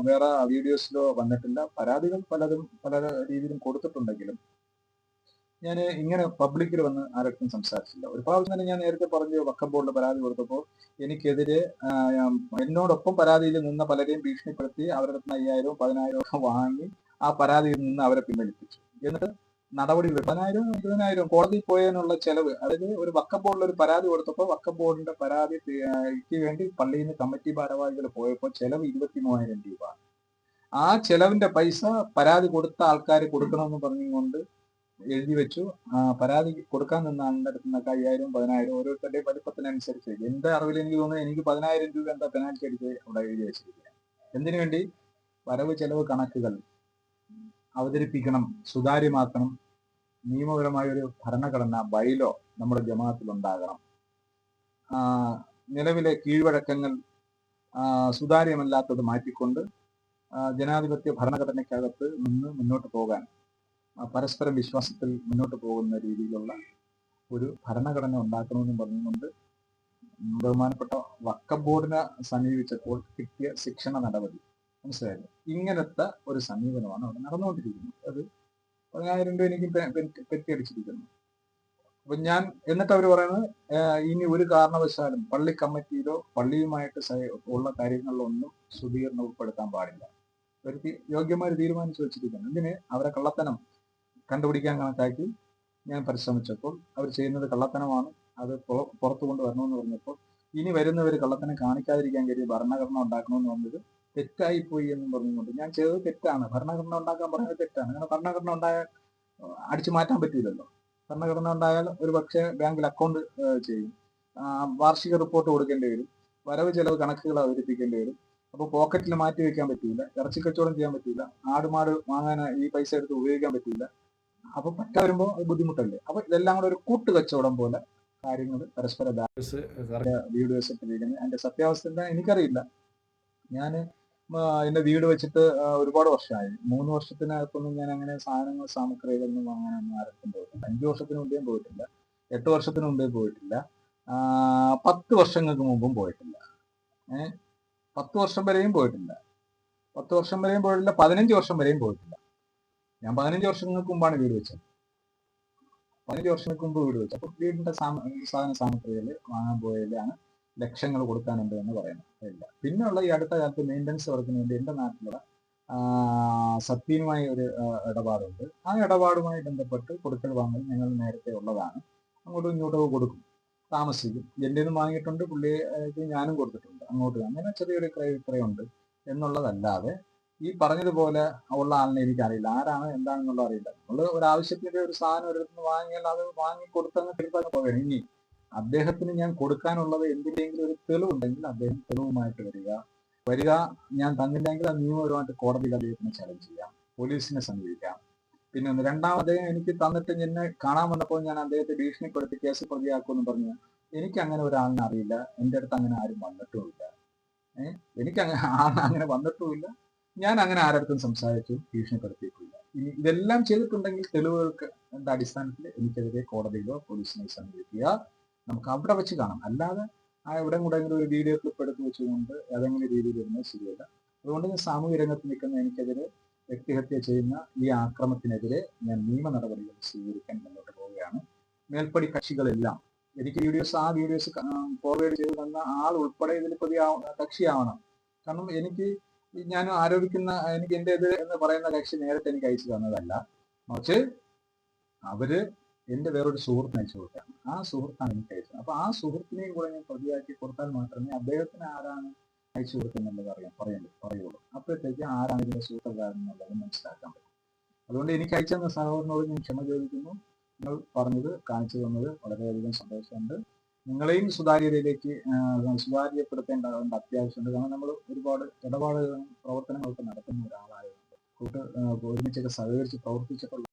വേറെ വീഡിയോസിലോ വന്നിട്ടില്ല. പരാതികൾ പലതും പല രീതിയിലും കൊടുത്തിട്ടുണ്ടെങ്കിലും ഞാൻ ഇങ്ങനെ പബ്ലിക്കിൽ വന്ന് ആരൊക്കെ സംസാരിച്ചില്ല. ഒരു പ്രാവശ്യം തന്നെ ഞാൻ നേരത്തെ പറഞ്ഞു, വഖഫ് ബോർഡിൽ പരാതി കൊടുത്തപ്പോൾ എനിക്കെതിരെ എന്നോടൊപ്പം പരാതിയിൽ നിന്ന പലരെയും ഭീഷണിപ്പെടുത്തി അവരുടെ 5,000 10,000 വാങ്ങി ആ പരാതിയിൽ നിന്ന് അവരെ പിൻവലിപ്പിച്ചു. എന്നിട്ട് നടപടി 10,000 20,000 കോടതിയിൽ പോയതിനുള്ള ചെലവ്, അതായത് ഒരു വഖഫ് ബോർഡിൽ ഒരു പരാതി കൊടുത്തപ്പോൾ വഖഫ് ബോർഡിന്റെ പരാതിക്ക് വേണ്ടി പള്ളിയിൽ നിന്ന് കമ്മിറ്റി ഭാരവാഹികൾ പോയപ്പോൾ ചെലവ് 23,000 രൂപ. ആ ചെലവിന്റെ പൈസ പരാതി കൊടുത്ത ആൾക്കാർ കൊടുക്കണമെന്ന് പറഞ്ഞുകൊണ്ട് എഴുതി വെച്ചു. പരാതി കൊടുക്കാൻ നിന്ന ആളുടെ അടുത്ത് നിന്നൊക്കെ 5,000 10,000 ഓരോരുത്തരുടെ വലിപ്പത്തിനനുസരിച്ച്. എന്റെ അറിവിൽ എനിക്ക് തോന്നുന്നത് എനിക്ക് 10,000 രൂപ എന്താ പെനാൽറ്റി അടിച്ച് അവിടെ എഴുതി വെച്ചിരിക്കുക. എന്തിനു വേണ്ടി? വരവ് ചെലവ് കണക്കുകൾ അവതരിപ്പിക്കണം, സുതാര്യമാക്കണം, നിയമപരമായ ഒരു ഭരണഘടന ബൈലോ നമ്മുടെ ജമാഅത്തിൽ ഉണ്ടാകണം, നിലവിലെ കീഴ്വഴക്കങ്ങൾ സുതാര്യമല്ലാത്തത് മാറ്റിക്കൊണ്ട് ജനാധിപത്യ ഭരണഘടനയ്ക്കകത്ത് നിന്ന് മുന്നോട്ട് പോകാൻ, പരസ്പരം വിശ്വാസത്തിൽ മുന്നോട്ട് പോകുന്ന രീതിയിലുള്ള ഒരു ഭരണഘടന ഉണ്ടാക്കണമെന്നും പറഞ്ഞുകൊണ്ട് ബഹുമാനപ്പെട്ട വഖഫ് ബോർഡിനെ സമീപിച്ചപ്പോൾ കിട്ടിയ ശിക്ഷണ നടപടി മനസ്സിലായത്. ഇങ്ങനത്തെ ഒരു സമീപനമാണ് അവിടെ നടന്നുകൊണ്ടിരിക്കുന്നത്. അത് 10,000 രൂപ എനിക്ക് പെറ്റിയടിച്ചിരിക്കുന്നു. അപ്പൊ ഞാൻ എന്നിട്ട് അവർ പറയുന്നത് ഇനി ഒരു കാരണവശാലും പള്ളി കമ്മിറ്റിയിലോ പള്ളിയുമായിട്ട് ഉള്ള കാര്യങ്ങളിലൊന്നും ശുദ്ധീകരണം ഉൾപ്പെടുത്താൻ പാടില്ല. ഒരു യോഗ്യമായി തീരുമാനിച്ചു വെച്ചിരിക്കുന്നു. ഇതിന് അവരെ കള്ളത്തനം കണ്ടുപിടിക്കാൻ കണക്കാക്കി ഞാൻ പരിശ്രമിച്ചപ്പോൾ അവർ ചെയ്യുന്നത് കള്ളത്തനമാണ്, അത് പുറത്തു കൊണ്ടുവരണമെന്ന് പറഞ്ഞപ്പോൾ ഇനി വരുന്നവർ കള്ളത്തനം കാണിക്കാതിരിക്കാൻ കഴിയും ഭരണഘടന ഉണ്ടാക്കണമെന്ന് പറഞ്ഞത് തെറ്റായിപ്പോയി എന്നും പറഞ്ഞുകൊണ്ട് ഞാൻ ചെയ്തത് തെറ്റാണ്. ഭരണഘടന ഉണ്ടാക്കാൻ പറഞ്ഞത് തെറ്റാണ്. അങ്ങനെ ഭരണഘടന ഉണ്ടായാൽ അടിച്ചു മാറ്റാൻ പറ്റില്ലല്ലോ. ഭരണഘടന ഉണ്ടായാൽ ഒരു പക്ഷേ ബാങ്കിൽ അക്കൗണ്ട് ചെയ്യും, വാർഷിക റിപ്പോർട്ട് കൊടുക്കേണ്ടി വരും, വരവ് ചെലവ് കണക്കുകൾ അവതരിപ്പിക്കേണ്ടി വരും. അപ്പോൾ പോക്കറ്റിൽ മാറ്റി വെക്കാൻ പറ്റില്ല, ഇറച്ചി കച്ചവടം ചെയ്യാൻ പറ്റില്ല, ആടുമാട് വാങ്ങാൻ ഈ പൈസ എടുത്ത് ഉപയോഗിക്കാൻ പറ്റില്ല. അപ്പൊ പറ്റ വരുമ്പോൾ അത് ബുദ്ധിമുട്ടല്ലേ. അപ്പൊ ഇതെല്ലാം കൂടെ ഒരു കൂട്ടുകച്ചവടം പോലെ കാര്യങ്ങൾ പരസ്പര വീഡിയോസ് ഇട്ടിരിക്കുന്നത്. അതിന്റെ സത്യാവസ്ഥ എന്താ എനിക്കറിയില്ല. ഞാൻ എന്റെ വീട് വെച്ചിട്ട് ഒരുപാട് വർഷമായി. 3 വർഷത്തിനകത്തൊന്നും ഞാൻ അങ്ങനെ സാമഗ്രികളൊന്നും വാങ്ങാനൊന്നും ആർക്കും പോയിട്ടില്ല. 5 വർഷത്തിന് മുമ്പേ പോയിട്ടില്ല, 8 വർഷത്തിന് മുമ്പേ പോയിട്ടില്ല, 10 വർഷങ്ങൾക്ക് മുമ്പും പോയിട്ടില്ല, 10 വർഷം വരെയും പോയിട്ടില്ല, 10 വർഷം വരെയും പോയിട്ടില്ല, 15 വർഷം വരെയും പോയിട്ടില്ല. ഞാൻ 15 വർഷങ്ങൾക്ക് മുമ്പാണ് വീട് വെച്ചത്. 15 വർഷങ്ങൾക്ക് മുമ്പ് വീട് വെച്ചത്. അപ്പൊ വീടിന്റെ സാധന സാമഗ്രികൾ വാങ്ങാൻ പോയതിലാണ് ലക്ഷങ്ങൾ കൊടുക്കാനുണ്ട് എന്ന് പറയുന്നത് ഇല്ല. പിന്നെയുള്ള ഈ അടുത്ത കാലത്ത് മെയിൻ്റനൻസ് വർക്കിന് വേണ്ടി എൻ്റെ നാട്ടിലുള്ള സത്യനുമായി ഒരു ഇടപാടുണ്ട്. ആ ഇടപാടുമായി ബന്ധപ്പെട്ട് കൊടുക്കൽ വാങ്ങൽ ഞങ്ങൾ നേരത്തെ ഉള്ളതാണ്. അങ്ങോട്ടും ഇങ്ങോട്ടും കൊടുക്കും, താമസിക്കും. എൻ്റെ നിന്ന് വാങ്ങിയിട്ടുണ്ട്, പുള്ളിക്ക് ഞാനും കൊടുത്തിട്ടുണ്ട് അങ്ങോട്ട്. അങ്ങനെ ചെറിയൊരു ക്രയവിക്രയമുണ്ട് എന്നുള്ളതല്ലാതെ ഈ പറഞ്ഞതുപോലെ ഉള്ള ആളിനെ എനിക്കറിയില്ല, ആരാണ് എന്താണെന്നുള്ളത് അറിയില്ല. നമ്മൾ ഒരു ആവശ്യത്തിന്റെ ഒരു സാധനം ഒരിടത്തുനിന്ന് വാങ്ങിയാൽ അത് വാങ്ങി കൊടുത്തങ്ങ് തീർത്തങ്ങ് പോവുകയാണ്. ഇനി അദ്ദേഹത്തിന് ഞാൻ കൊടുക്കാനുള്ളത് എന്തിനെങ്കിലും ഒരു തെളിവുണ്ടെങ്കിൽ അദ്ദേഹം തെളിവുമായിട്ട് വരിക. ഞാൻ തന്നില്ലെങ്കിൽ അത് നിയമപരമായിട്ട് കോടതിയിൽ അദ്ദേഹത്തിന് ചലഞ്ച് ചെയ്യാം, പോലീസിനെ സമീപിക്കാം. പിന്നെ രണ്ടാമത് അദ്ദേഹം എനിക്ക് തന്നിട്ട് എന്നെ കാണാൻ വന്നപ്പോൾ ഞാൻ അദ്ദേഹത്തെ ഭീഷണിപ്പെടുത്തി കേസ് പ്രതിയാക്കുമെന്ന് പറഞ്ഞു. എനിക്ക് അങ്ങനെ ഒരാളിനെ അറിയില്ല, എൻ്റെ അടുത്ത് അങ്ങനെ ആരും വന്നിട്ടുമില്ല. എനിക്ക് അങ്ങനെ വന്നിട്ടുമില്ല, ഞാൻ അങ്ങനെ ആരടുത്തും സംസാരിച്ചു ഭീഷണിപ്പെടുത്തിയിട്ടില്ല. ഇനി ഇതെല്ലാം ചെയ്തിട്ടുണ്ടെങ്കിൽ തെളിവുകൾക്ക് അടിസ്ഥാനത്തിൽ എനിക്കെതിരെ കോടതിയിലോ പോലീസിനെ സമീപിക്കുക, നമുക്ക് അവിടെ വെച്ച് കാണാം. അല്ലാതെ എവിടെ കൂടെങ്കിലും ഒരു വീഡിയോ ക്ലിപ്പ് എടുത്ത് വെച്ചുകൊണ്ട് ഏതെങ്കിലും രീതിയിൽ വരുന്നത് ശരിയല്ല. അതുകൊണ്ട് ഞാൻ സാമൂഹ്യ രംഗത്ത് നിൽക്കുന്ന എനിക്കെതിരെ വ്യക്തിഹത്യ ചെയ്യുന്ന ഈ ആക്രമണത്തിനെതിരെ ഞാൻ നിയമ നടപടികൾ സ്വീകരിക്കാൻ മുന്നോട്ട് പോവുകയാണ്. മേൽപ്പടി കക്ഷികളെല്ലാം എനിക്ക് ആ വീഡിയോസ് ഫോർവേഡ് ചെയ്ത് തന്ന ആൾ ഉൾപ്പെടെ ഇതിൽ കക്ഷിയാവണം. കാരണം ഞാൻ ആരോപിക്കുന്ന എനിക്ക് എൻ്റെ എതിരെ എന്ന് പറയുന്ന കക്ഷി നേരത്തെ എനിക്ക് അയച്ചു തന്നതല്ല, മറിച്ച് അവര് എൻ്റെ വേറൊരു സുഹൃത്തിന് അയച്ചു കൊടുത്താണ്. ആ സുഹൃത്താണ് എനിക്ക് അയച്ചത്. അപ്പൊ ആ സുഹൃത്തിനെയും കൂടെ ഞാൻ പ്രതിയാക്കി കൊടുത്താൽ മാത്രമേ അദ്ദേഹത്തിന് ആരാണ് അയച്ചു കൊടുക്കുന്നുള്ളത് പറയുള്ളൂ. അപ്പോഴത്തേക്ക് ആരാണ് ഇതിന്റെ സൂത്രധാരൻ എന്നുള്ളത് മനസ്സിലാക്കാൻ പറ്റും. അതുകൊണ്ട് എനിക്ക് അയച്ചു തന്ന സഹോദരനോട് ഞാൻ ക്ഷമ ചോദിക്കുന്നു. നിങ്ങൾ പറഞ്ഞത് കാണിച്ചു തന്നത് വളരെയധികം സന്തോഷമുണ്ട്. നിങ്ങളെയും സുതാര്യപ്പെടുത്തേണ്ടതുണ്ട്, അത്യാവശ്യമുണ്ട്. കാരണം നമ്മൾ ഒരുപാട് ഇടപാടുകളും പ്രവർത്തനങ്ങളൊക്കെ നടത്തുന്ന ഒരാളായതുകൊണ്ട് ഒരുമിച്ചൊക്കെ സഹകരിച്ച് പ്രവർത്തിച്ചിട്ടുള്ള